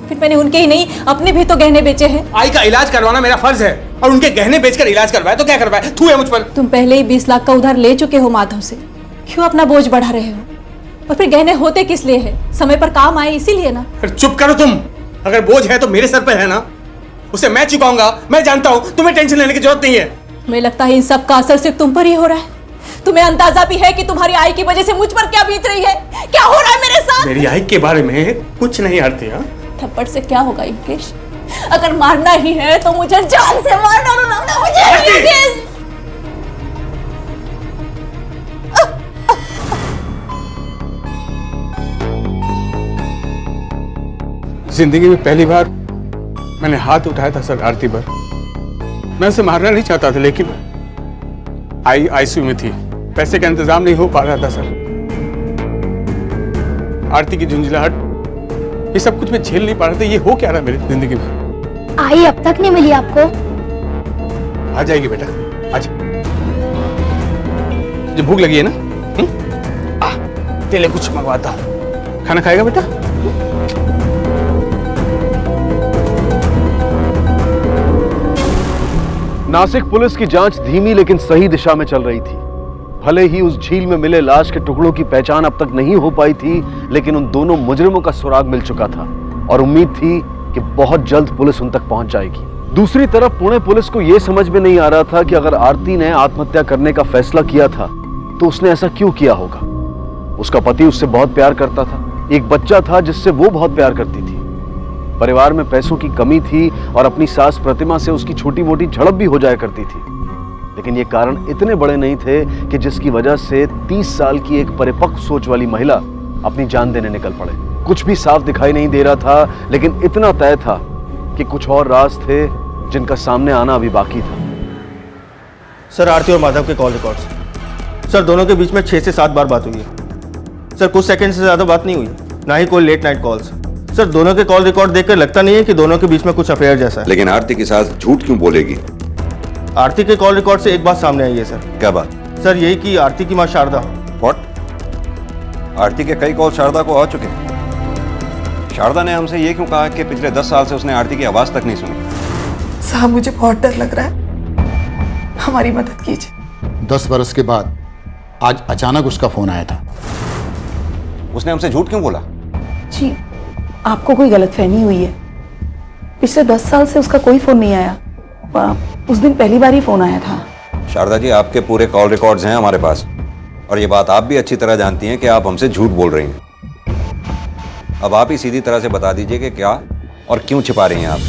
फिर मैंने उनके ही नहीं अपने भी तो गहने बेचे हैं। आई का इलाज करवाना मेरा फर्ज है, और उनके गहने बेचकर इलाज करवाया तो क्या करवाया? तू है मुझ पर। तुम पहले ही 20 लाख का उधार ले चुके हो माधव से, क्यों अपना बोझ बढ़ा रहे हो? और फिर गहने होते किस लिए है? समय पर काम आए इसीलिए ना। चुप करो तुम। अगर बोझ है तो मेरे सर पर है ना, उसे मैं चुकाऊंगा। मैं जानता हूँ, तुम्हें टेंशन लेने की जरूरत नहीं है। मुझे लगता है इन सब का असर सिर्फ तुम पर ही हो रहा है। तुम्हें अंदाजा भी है कि तुम्हारी आई की वजह से मुझ पर क्या बीत रही है, क्या हो रहा है मेरे साथ? मेरी आई के बारे में कुछ नहीं आरती। थप्पड़ से क्या होगा योगेश? अगर मारना ही है तो मुझे जान से मार डालो ना। मुझे जिंदगी में पहली बार मैंने हाथ उठाया था सर आरती पर। मैं उसे मारना नहीं चाहता था, लेकिन आईसीयू में थी, पैसे का इंतजाम नहीं हो पा रहा था सर। आरती की झुंझलाहट, ये सब कुछ मैं झेल नहीं पा रहा था। ये हो क्या रहा मेरी जिंदगी में? आई अब तक नहीं मिली आपको? आ जाएगी बेटा, आज जो भूख लगी है ना, तेरे लिए कुछ मंगवाता हूं, खाना खाएगा बेटा? नासिक पुलिस की जांच धीमी लेकिन सही दिशा में चल रही थी। भले ही उस झील में मिले लाश के टुकड़ों की पहचान अब तक नहीं हो पाई थी, लेकिन उन दोनों मुजरिमों का सुराग मिल चुका था और उम्मीद थी कि बहुत जल्द पुलिस उन तक पहुंच जाएगी। दूसरी तरफ पुणे पुलिस को यह समझ में नहीं आ रहा था कि अगर आरती ने आत्महत्या करने का फैसला किया था तो उसने ऐसा क्यों किया होगा। उसका पति उससे बहुत प्यार करता था, एक बच्चा था जिससे वो बहुत प्यार करती थी। परिवार में पैसों की कमी थी और अपनी सास प्रतिमा से उसकी छोटी मोटी झड़प भी हो जाया करती थी, लेकिन ये कारण इतने बड़े नहीं थे कि जिसकी वजह से 30 साल की एक परिपक्व सोच वाली महिला अपनी जान देने निकल पड़े। कुछ भी साफ दिखाई नहीं दे रहा था, लेकिन इतना तय था कि कुछ और राज थे जिनका सामने आना अभी बाकी था। सर, आरती और माधव के कॉल रिकॉर्ड्स। सर, दोनों के बीच में 6 से 7 बार बात हुई है। सर, कुछ सेकंड से ज़्यादा बात नहीं हुई, ना ही कोई लेट नाइट कॉल्स। सर, दोनों के कॉल रिकॉर्ड देखकर लगता नहीं है कि दोनों के बीच में कुछ अफेयर जैसा है। लेकिन आरती की सास झूठ क्यों बोलेगी? आरती के कॉल रिकॉर्ड से एक बात सामने आई है सर। क्या बात? सर, यही कि आरती की माँ शारदा। व्हाट? आरती के कई कॉल शारदा को आ चुके हैं। शारदा ने हमसे ये क्यों कहा कि पिछले 10 साल से उसने आरती की आवाज तक नहीं सुनी? साहब, मुझे बहुत डर लग रहा है, हमारी मदद कीजिए। 10 बरस के बाद आज अचानक उसका फोन आया था। उसने हमसे झूठ क्यों बोला? जी, आपको कोई गलतफहमी हुई है। पिछले 10 साल से उसका कोई फोन नहीं आया, उस दिन पहली बार ही फोन आया था। शारदा जी, आपके पूरे कॉल रिकॉर्ड्स हैं हमारे पास, और ये बात आप भी अच्छी तरह जानती हैं कि आप हमसे झूठ बोल रही हैं। अब आप ही सीधी तरह से बता दीजिए कि क्या और क्यों छिपा रही हैं आप।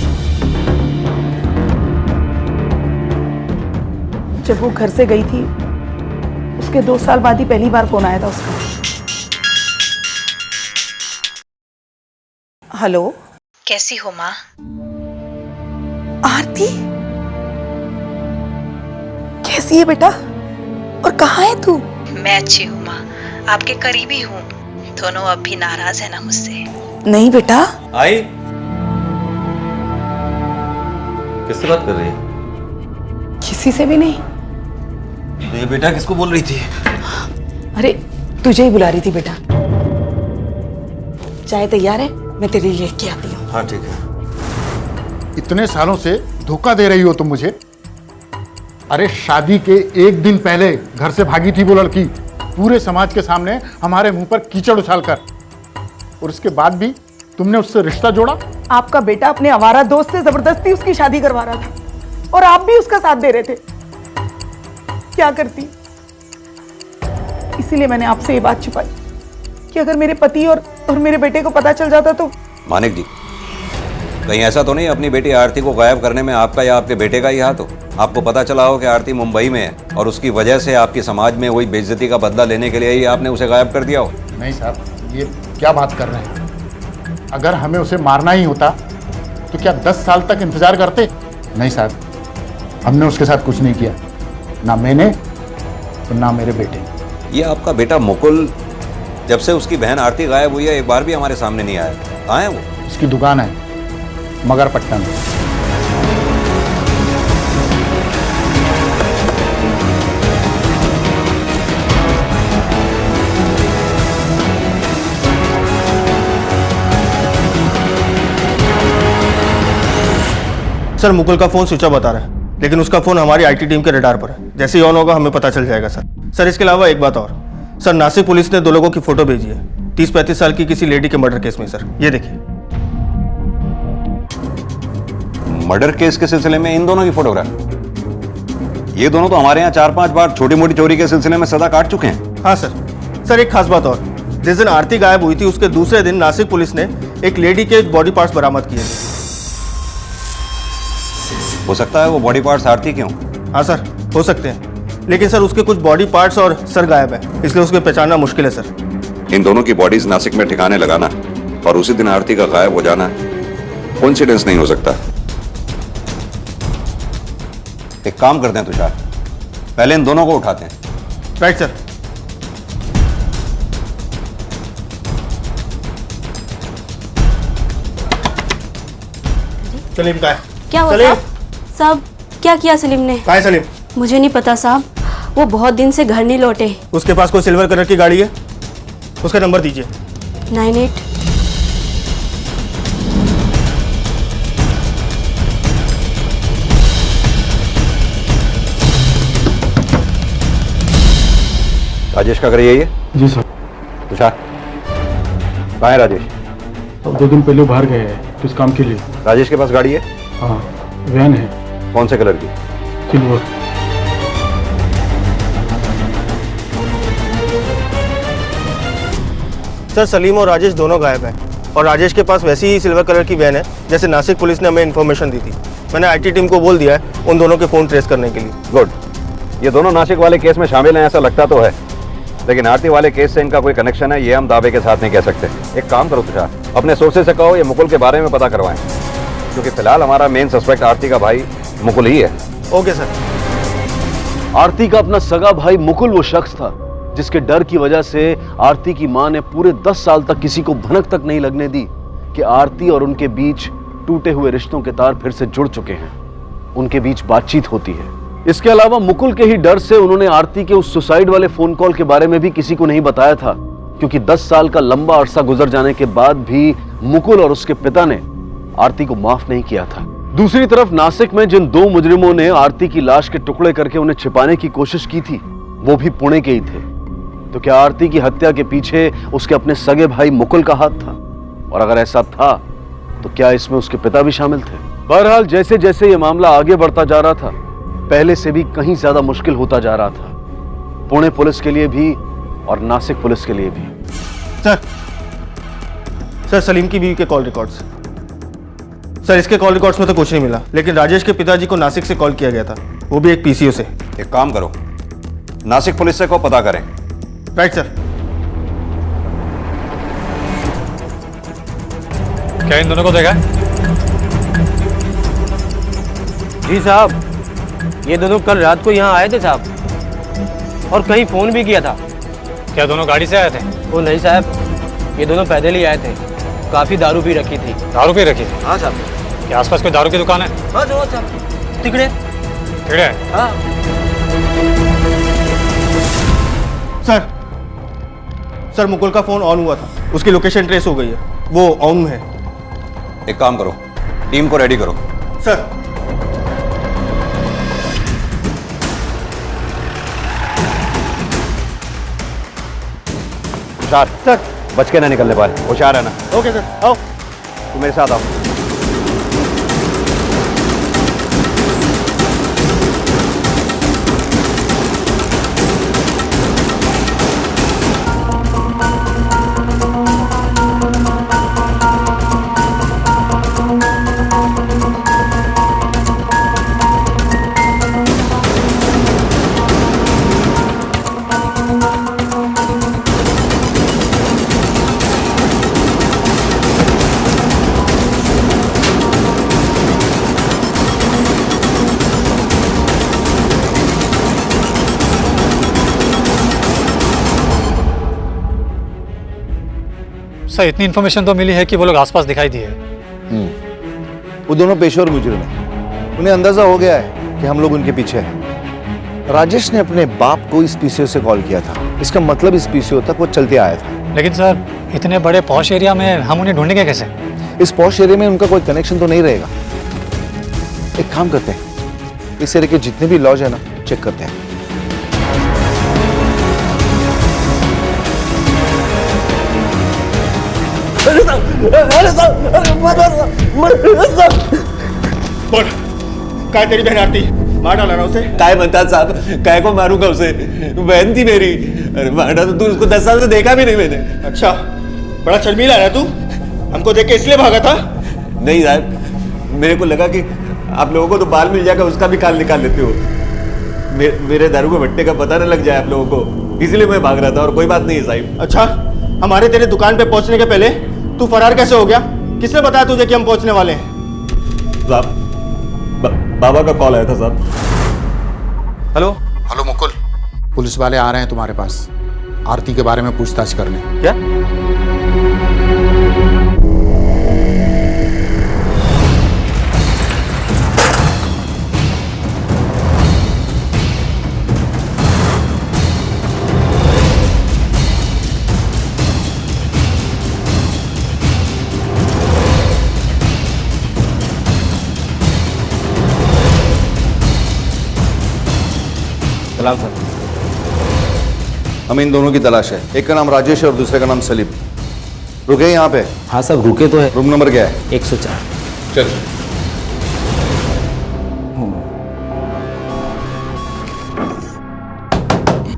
जब वो घर से गई थी उसके 2 साल बाद ही पहली बार फोन आया था उसका। हेलो, कैसी हो माँ? आरती, कैसी है बेटा और कहाँ है तू? मैं अच्छी हूँ माँ, आपके करीबी हूँ। दोनों अब भी नाराज है ना मुझसे? नहीं बेटा। आई, किससे बात कर रही है? किसी से भी नहीं। तो ये बेटा किसको बोल रही थी? अरे, तुझे ही बुला रही थी बेटा। चाय तैयार है, मैं तेरे लिए लेके आती हूँ। हाँ ठीक है। इतने सालों से धोखा दे रही हो तुम मुझे। अरे, शादी के एक दिन पहले घर से भागी थी वो लड़की, पूरे समाज के सामने हमारे मुंह पर कीचड़ उछालकर, और उसके बाद भी तुमने उससे रिश्ता जोड़ा। आपका बेटा अपने आवारा दोस्त से जबरदस्ती उसकी शादी करवा रहा था और आप भी उसका साथ दे रहे थे। क्या करती? इसीलिए मैंने आपसे ये बात छुपाई कि अगर मेरे पति और मेरे बेटे को पता चल जाता तो। मानिक जी, कहीं ऐसा तो नहीं अपनी बेटी आरती को गायब करने में आपका या आपके बेटे का ही हाथ हो? आपको पता चला हो कि आरती मुंबई में है और उसकी वजह से आपकी समाज में वही बेइज्जती का बदला लेने के लिए ही आपने उसे गायब कर दिया हो? नहीं साहब, ये क्या बात कर रहे हैं? अगर हमें उसे मारना ही होता तो क्या 10 साल तक इंतजार करते? नहीं साहब, हमने उसके साथ कुछ नहीं किया, ना मैंने और ना मेरे बेटे। ये आपका बेटा मुकुल जब से उसकी बहन आरती गायब हुई है एक बार भी हमारे सामने नहीं आया। कहाँ है वो? उसकी दुकान है मगरपट्टन में। सर, मुकुल का फोन स्विच ऑफ बता रहा है, लेकिन उसका फोन हमारी आईटी टीम के रडार पर है। जैसे ही ऑन होगा हमें पता चल जाएगा सर। सर, इसके अलावा एक बात और। सर, नासिक पुलिस ने 2 लोगों की फोटो भेजी है 30-35 साल की किसी लेडी के मर्डर केस में। सर, ये देखिए। मर्डर केस के सिलसिले में इन दोनों की फोटोग्राफ? ये दोनों तो हमारे यहाँ 4-5 बार छोटी मोटी चोरी के सिलसिले में सजा काट चुके हैं। हाँ सर। सर, एक खास बात और। जिस दिन आरती गायब हुई थी उसके दूसरे दिन नासिक पुलिस ने एक लेडी के बॉडी पार्ट्स बरामद किए थे। हो सकता है वो बॉडी पार्ट्स आरती के हों। हाँ सर, हो सकते हैं, लेकिन सर उसके कुछ बॉडी पार्ट्स और सर गायब है, इसलिए उसको पहचानना मुश्किल है सर। इन दोनों की बॉडीज नासिक में ठिकाने लगाना और उसी दिन आरती का गायब हो जाना कोइंसिडेंस नहीं हो सकता। एक काम करते हैं तुषार, पहले इन दोनों को उठाते हैं। Right sir. सलीम का है? क्या हुआ सलीम? साहब क्या किया सलीम ने? कहाँ है सलीम? मुझे नहीं पता साहब, वो बहुत दिन से घर नहीं लौटे। उसके पास कोई सिल्वर कलर की गाड़ी है? उसका नंबर दीजिए। 98। राजेश का घर यही है? जी सर। तुषार, कहाँ है राजेश? अब 2 दिन पहले बाहर गए हैं किस काम के लिए। राजेश के पास गाड़ी है? हाँ, वैन है। कौन से कलर की? सिल्वर। सर सलीम और राजेश दोनों गायब हैं और राजेश के पास वैसी ही सिल्वर कलर की वैन है जैसे नासिक पुलिस ने हमें इन्फॉर्मेशन दी थी। मैंने आईटी टीम को बोल दिया है उन दोनों के फ़ोन ट्रेस करने के लिए। गुड। ये दोनों नासिक वाले केस में शामिल हैं ऐसा लगता तो है, लेकिन आरती वाले केस से इनका कोई कनेक्शन है ये हम दावे के साथ नहीं कह सकते। एक काम करो तुषार, अपने सोर्सेज से कहो ये मुकुल के बारे में पता करवाएं, क्योंकि फिलहाल हमारा मेन सस्पेक्ट आरती का भाई मुकुल ही है। Okay sir. आरती का अपना सगा भाई मुकुल वो शख्स था जिसके डर की वजह से आरती की मां ने पूरे 10 साल तक किसी को भनक तक नहीं लगने दी कि आरती और उनके बीच टूटे हुए रिश्तों के तार फिर से जुड़ चुके हैं, उनके बीच बातचीत होती है। इसके अलावा मुकुल के ही डर से उन्होंने आरती के उस सुसाइड वाले फोन कॉल के बारे में भी किसी को नहीं बताया था, क्योंकि 10 साल का लंबा अरसा गुजर जाने के बाद भी मुकुल और उसके पिता ने आरती को माफ नहीं किया था। दूसरी तरफ नासिक में जिन 2 मुजरिमों ने आरती की लाश के टुकड़े करके उन्हें छिपाने की कोशिश की थी वो भी पुणे के ही थे। तो क्या आरती की हत्या के पीछे उसके अपने सगे भाई मुकुल का हाथ था? और अगर ऐसा था तो क्या इसमें उसके पिता भी शामिल थे? बहरहाल जैसे जैसे ये मामला आगे बढ़ता जा रहा था पहले से भी कहीं ज्यादा मुश्किल होता जा रहा था, पुणे पुलिस के लिए भी और नासिक पुलिस के लिए भी। सर सलीम की बीवी के कॉल रिकॉर्ड्स। सर इसके कॉल रिकॉर्ड्स में तो कुछ नहीं मिला, लेकिन राजेश के पिताजी को नासिक से कॉल किया गया था, वो भी एक पीसीओ से। एक काम करो, नासिक पुलिस से को पता करें। Right sir. क्या इन दोनों को देखा? जी साहब, ये दोनों कल रात को यहाँ आए थे साहब, और कहीं फोन भी किया था। क्या दोनों गाड़ी से आए थे? वो नहीं साहब, ये दोनों पैदल ही आए थे। काफी दारू पी रखी थी। दारू पी रखी थी? हाँ साहब। क्या आसपास कोई दारू की दुकान है? हाँ जो साहब, तिकड़े। तिकड़े? हाँ। सर मुकुल का फोन ऑन हुआ था, उसकी लोकेशन ट्रेस हो गई है, वो ऑन में है। एक काम करो, टीम को रेडी करो। सर। तुषार, सर बच के ना निकलने पाए, होशियार है ना? ओके सर, आओ। तुम मेरे साथ आओ। सर इतनी इन्फॉर्मेशन तो मिली है कि वो लोग आसपास दिखाई दिए। वो दोनों पेशेवर मुजरिम हैं, उन्हें अंदाजा हो गया है कि हम लोग उनके पीछे हैं। राजेश ने अपने बाप को इस पीसीओ से कॉल किया था, इसका मतलब इस पीसीओ तक वो चलते आया था। लेकिन सर इतने बड़े पॉश एरिया में हम उन्हें ढूंढेंगे कैसे? इस पॉश एरिया में उनका कोई कनेक्शन तो नहीं रहेगा। एक काम करते हैं, इस एरिया के जितने भी लॉज है ना, चेक करते हैं। बोल, काय तेरी बहन आरती मार डाला ना उसे? काय म्हणतात साहब, काय को मारूंगा उसे? बहन थी मेरी। अरे मारा तो तू उसको 10 साल से देखा भी नहीं मैंने। अच्छा, बड़ा शर्मीला है तू, हमको देख के इसलिए भागा था? नहीं साहब, मेरे को लगा कि आप लोगों को तो बाल मिल जाएगा, उसका भी काल निकाल लेते हो। मेरे दारू के भट्टे का पता न लग जाए आप लोगों को, इसलिए मैं भाग रहा था, और कोई बात नहीं है साहब। अच्छा, हमारे तेरे दुकान पे पहुंचने के पहले तू फरार कैसे हो गया? किसने बताया तुझे कि हम पहुंचने वाले हैं? साहब बाबा का कॉल आया था साहब। हेलो हेलो मुकुल, पुलिस वाले आ रहे हैं तुम्हारे पास आरती के बारे में पूछताछ करने। क्या? सलाम सर। हमें इन दोनों की तलाश है। एक का नाम राजेश है और दूसरे का नाम सलीम। रुके यहाँ पे? हाँ सब रुके तो है। रूम नंबर क्या है? 104। चल।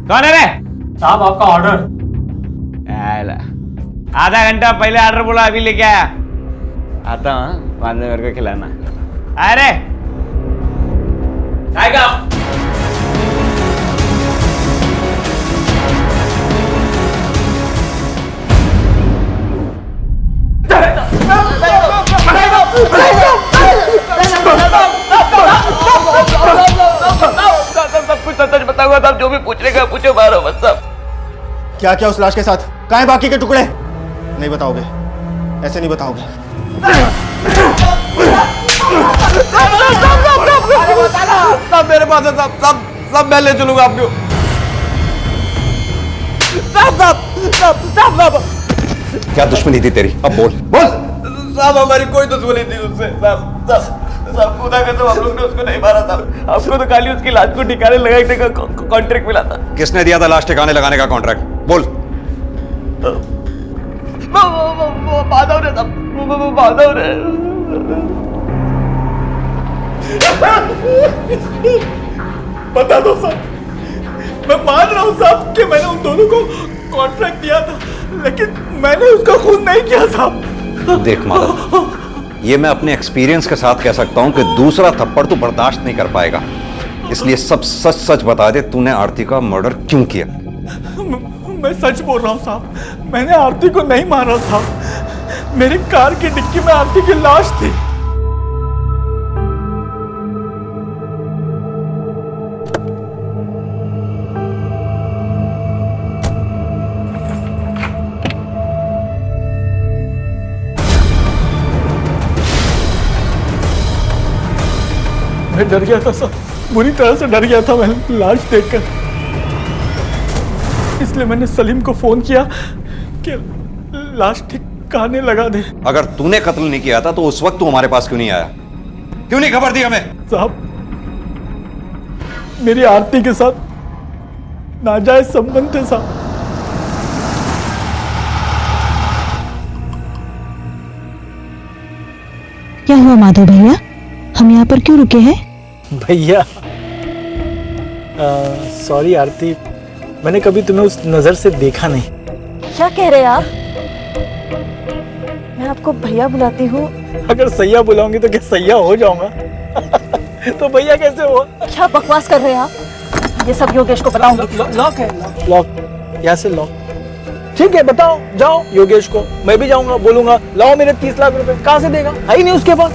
कौन है रे? साहब आपका ऑर्डर। आधा घंटा पहले ऑर्डर बोला, अभी लेके आया। आता हूँ, बाद में मेरे को खिलाना। अरे आएगा। सब कुछ सच बताऊंगा साहब, जो भी पूछने का पूछो, मारो बस सब। क्या क्या उस लाश के साथ? कहाँ हैं बाकी के टुकड़े? नहीं बताओगे, ऐसे नहीं बताओगे। सब मेरे पास है, सब मैं ले चलूंगा आपको। क्या दुश्मनी थी तेरी? अब बोल बोल। साहब हमारी कोई दुश्मनी थी उससे। साहब खुदा का तो हम लोग ने उसको नहीं मारा था। आपको तो खाली उसकी लाश को ठिकाने लगाने का कॉन्ट्रैक्ट मिला था। किसने दिया था लाश ठिकाने लगाने का कॉन्ट्रैक्ट? बोल। माधव ने साहब, माधव ने। बता दो साहब, मैं मान रहा हूँ साहब कि मैंने उन दोनों को कॉन्ट्रैक्ट दिया था, लेकिन मैंने उसका खून नहीं किया साहब। देख माधव, ये मैं अपने एक्सपीरियंस के साथ कह सकता हूं कि दूसरा थप्पड़ तू बर्दाश्त नहीं कर पाएगा, इसलिए सब सच सच बता दे, तूने आरती का मर्डर क्यों किया? मैं सच बोल रहा हूँ साहब, मैंने आरती को नहीं मारा साहब। मेरी कार की डिक्की में आरती की लाश थी। मैं डर गया था सर, बुरी तरह से डर गया था मैं लाश देखकर, इसलिए मैंने सलीम को फोन किया कि लाश ठिकाने लगा दे। अगर तूने कत्ल नहीं किया था तो उस वक्त तू हमारे पास क्यों नहीं आया? क्यों नहीं खबर दी हमें? साहब, मेरी आरती के साथ नाजायज संबंध थे साहब। क्या हुआ माधव भैया, हम यहाँ पर क्यों रुके हैं? भैया सॉरी आरती, मैंने कभी तुम्हें उस नजर से देखा नहीं। क्या कह रहे हैं आप? मैं आपको भैया बुलाती हूँ। अगर सैया बुलाऊंगी तो क्या सैया हो जाऊंगा? तो भैया कैसे हुआ? क्या बकवास कर रहे हैं आप? ये सब योगेश को बताऊंगी। लॉक है, लॉक यहाँ से लॉक। ठीक है बताओ, जाओ योगेश को, मैं भी जाऊंगा, बोलूंगा लाओ मेरे 30 लाख रुपए। कहाँ से देगा? है ही नहीं उसके पास।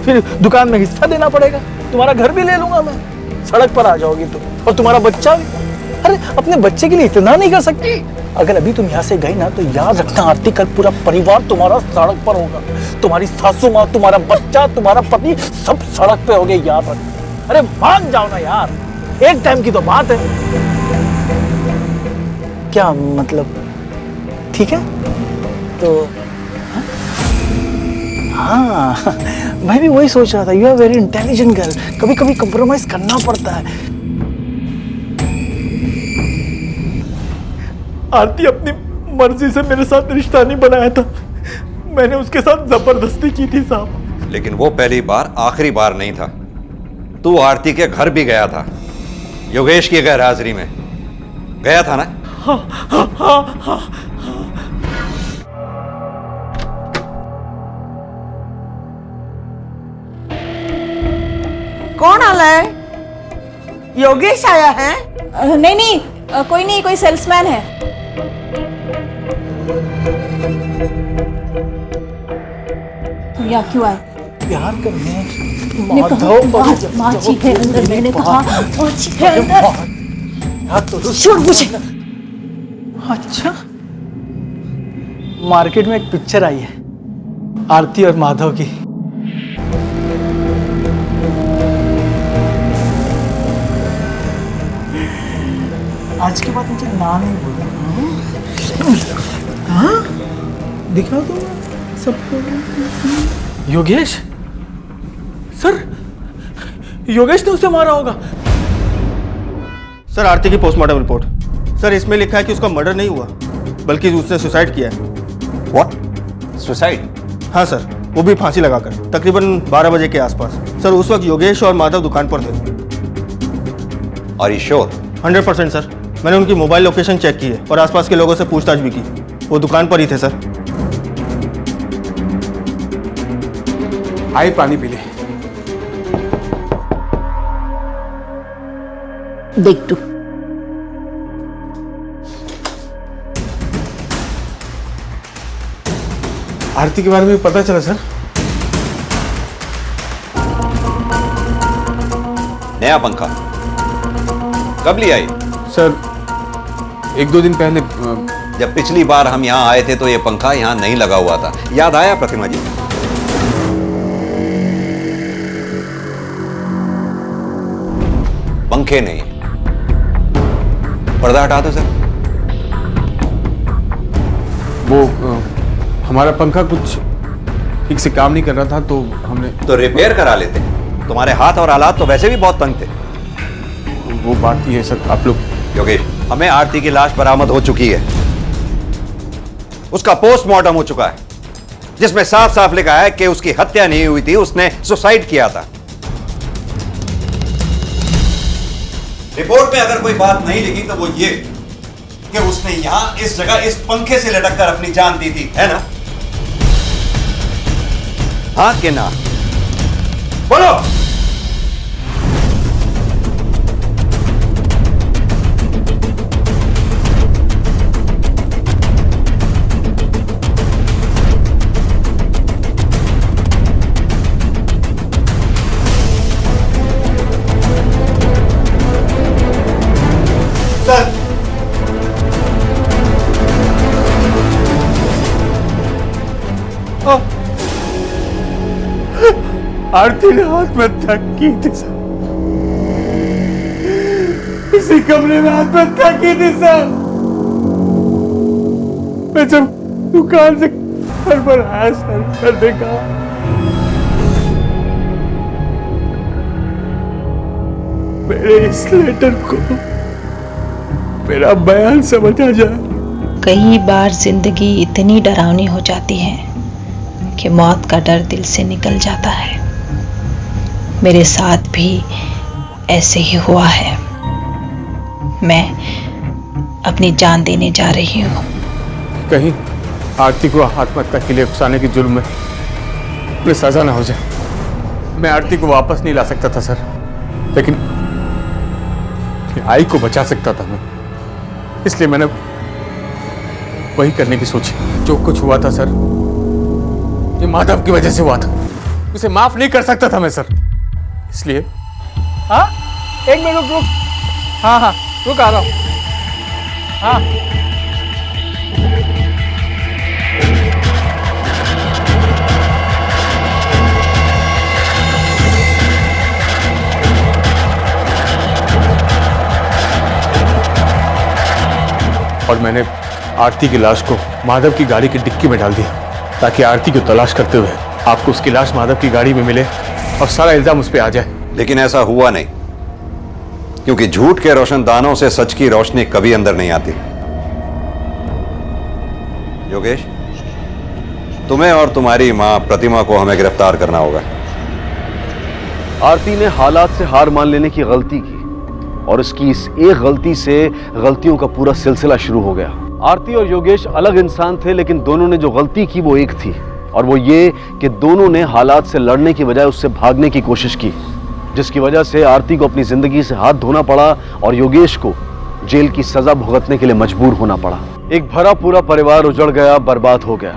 फिर दुकान में हिस्सा देना पड़ेगा, तुम्हारा घर भी ले लूंगा मैं, सड़क पर आ जाओगी तुम, और तुम्हारा बच्चा भी। अरे अपने बच्चे के लिए इतना नहीं कर सकती? अगर अभी तुम यहाँ से गई ना तो याद रखना आरती, कल पूरा परिवार तुम्हारा सड़क पर होगा। तुम्हारी सासू माँ, तुम्हारा बच्चा, तुम्हारा पति, सब सड़क पे होंगे, याद रखना। अरे मान जाओ ना यार, एक टाइम की तो बात है। क्या मतलब? ठीक है तो हाँ, मैं भी वही सोच रहा था। You are very intelligent girl, कभी कभी कंप्रोमाइज करना पड़ता है। आरती अपनी मर्जी से मेरे साथ रिश्ता नहीं बनाया था, मैंने उसके साथ जबरदस्ती की थी साहब। लेकिन वो पहली बार आखिरी बार नहीं था। तू आरती के घर भी गया था, योगेश की गैर हाजिरी में गया था ना? हाँ, हाँ, हाँ, हाँ। कौन आला है? योगेश आया है? नहीं नहीं, कोई नहीं, कोई सेल्समैन है। यहाँ क्यों आए? प्यार करने मैंने कहा माची है अंदर, मैंने कहा माची है अंदर। छोड़ मुझे। अच्छा, मार्केट में एक पिक्चर आई है आरती और माधव की। आज के बाद मुझे ना नहीं बोलना। हाँ, दिखा दो सबको। योगेश सर, योगेश ने उसे मारा होगा। सर, आरती की पोस्टमार्टम रिपोर्ट। सर, इसमें लिखा है कि उसका मर्डर नहीं हुआ, बल्कि उसने सुसाइड किया है। व्हाट? सुसाइड? हाँ सर, वो भी फांसी लगाकर, तकरीबन 12 बजे के आसपास। सर, उस वक्त योगेश और माधव दुकान पर थे। Are you sure? 100% सर, मैंने उनकी मोबाइल लोकेशन चेक की है और आसपास के लोगों से पूछताछ भी की। वो दुकान पर ही थे सर। आई पानी पी ले। देख तू, आरती के बारे में पता चला सर? नया पंखा कब लिया आई? सर, 1-2 दिन पहले। जब पिछली बार हम यहाँ आए थे तो ये पंखा यहाँ नहीं लगा हुआ था, याद आया प्रतिमा जी? पंखे नहीं, पर्दा हटा दो सर। वो हमारा पंखा कुछ ठीक से काम नहीं कर रहा था तो हमने तो रिपेयर करा लेते। तुम्हारे हाथ और हालात तो वैसे भी बहुत तंग थे। वो बात ही है सर। आप लोग योगेश, हमें आरती की लाश बरामद हो चुकी है। उसका पोस्टमार्टम हो चुका है, जिसमें साफ साफ लिखा है कि उसकी हत्या नहीं हुई थी, उसने सुसाइड किया था। रिपोर्ट में अगर कोई बात नहीं लिखी तो वो ये कि उसने यहां इस जगह इस पंखे से लटक कर अपनी जान दी थी, है ना? हाँ कि ना? बोलो। आरती ने हाथ में हत्या की थी सर। इसी कमरे में हाथ में हत्या की थी सर। मैं जब दुकान से घर पर आया सर, कर देखा मेरे इस लेटर को मेरा बयान समझ आ जाए। कई बार जिंदगी इतनी डरावनी हो जाती है कि मौत का डर दिल से निकल जाता है। मेरे साथ भी ऐसे ही हुआ है। मैं अपनी जान देने जा रही हूँ। कहीं आरती को आत्महत्या के लिए उकसाने के जुर्म में उन्हें सजा ना हो जाए। मैं आरती को वापस नहीं ला सकता था सर, लेकिन आई को बचा सकता था मैं। इसलिए मैंने वही करने की सोची। जो कुछ हुआ था सर, ये माधव की वजह से हुआ था। उसे माफ नहीं कर सकता था मैं सर, इसलिए। हाँ, 1 मिनट रुक। हाँ हाँ, रुक, आ रहा हूँ। हाँ, और मैंने आरती की लाश को माधव की गाड़ी की डिक्की में डाल दिया ताकि आरती को तलाश करते हुए आपको उसकी लाश माधव की गाड़ी में मिले और सारा इल्जाम उस पर आ जाए। लेकिन ऐसा हुआ नहीं, क्योंकि झूठ के रोशनदानों से सच की रोशनी कभी अंदर नहीं आती। योगेश, तुम्हें और तुम्हारी मां प्रतिमा को हमें गिरफ्तार करना होगा। आरती ने हालात से हार मान लेने की गलती की और इसकी इस एक गलती से गलतियों का पूरा सिलसिला शुरू हो गया। आरती और योगेश अलग इंसान थे, लेकिन दोनों ने जो गलती की वो एक थी, और वो ये कि दोनों ने हालात से लड़ने की बजाय उससे भागने की कोशिश की, जिसकी वजह से आरती को अपनी जिंदगी से हाथ धोना पड़ा और योगेश को जेल की सजा भुगतने के लिए मजबूर होना पड़ा। एक भरा पूरा परिवार उजड़ गया, बर्बाद हो गया।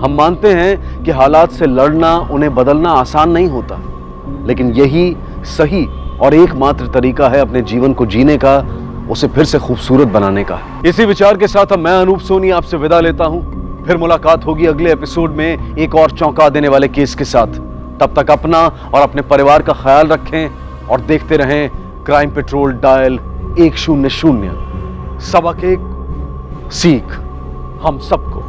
हम मानते हैं कि हालात से लड़ना, उन्हें बदलना आसान नहीं होता, लेकिन यही सही और एकमात्र तरीका है अपने जीवन को जीने का, उसे फिर से खूबसूरत बनाने का। इसी विचार के साथ अब मैं अनूप सोनी आपसे विदा लेता हूं। फिर मुलाकात होगी अगले एपिसोड में एक और चौंका देने वाले केस के साथ। तब तक अपना और अपने परिवार का ख्याल रखें और देखते रहें क्राइम पेट्रोल डायल 100। सबक एक सीख हम सबको।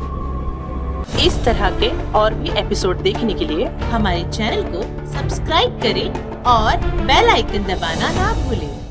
इस तरह के और भी एपिसोड देखने के लिए हमारे चैनल को सब्सक्राइब करें और बेल आइकन दबाना ना भूलें।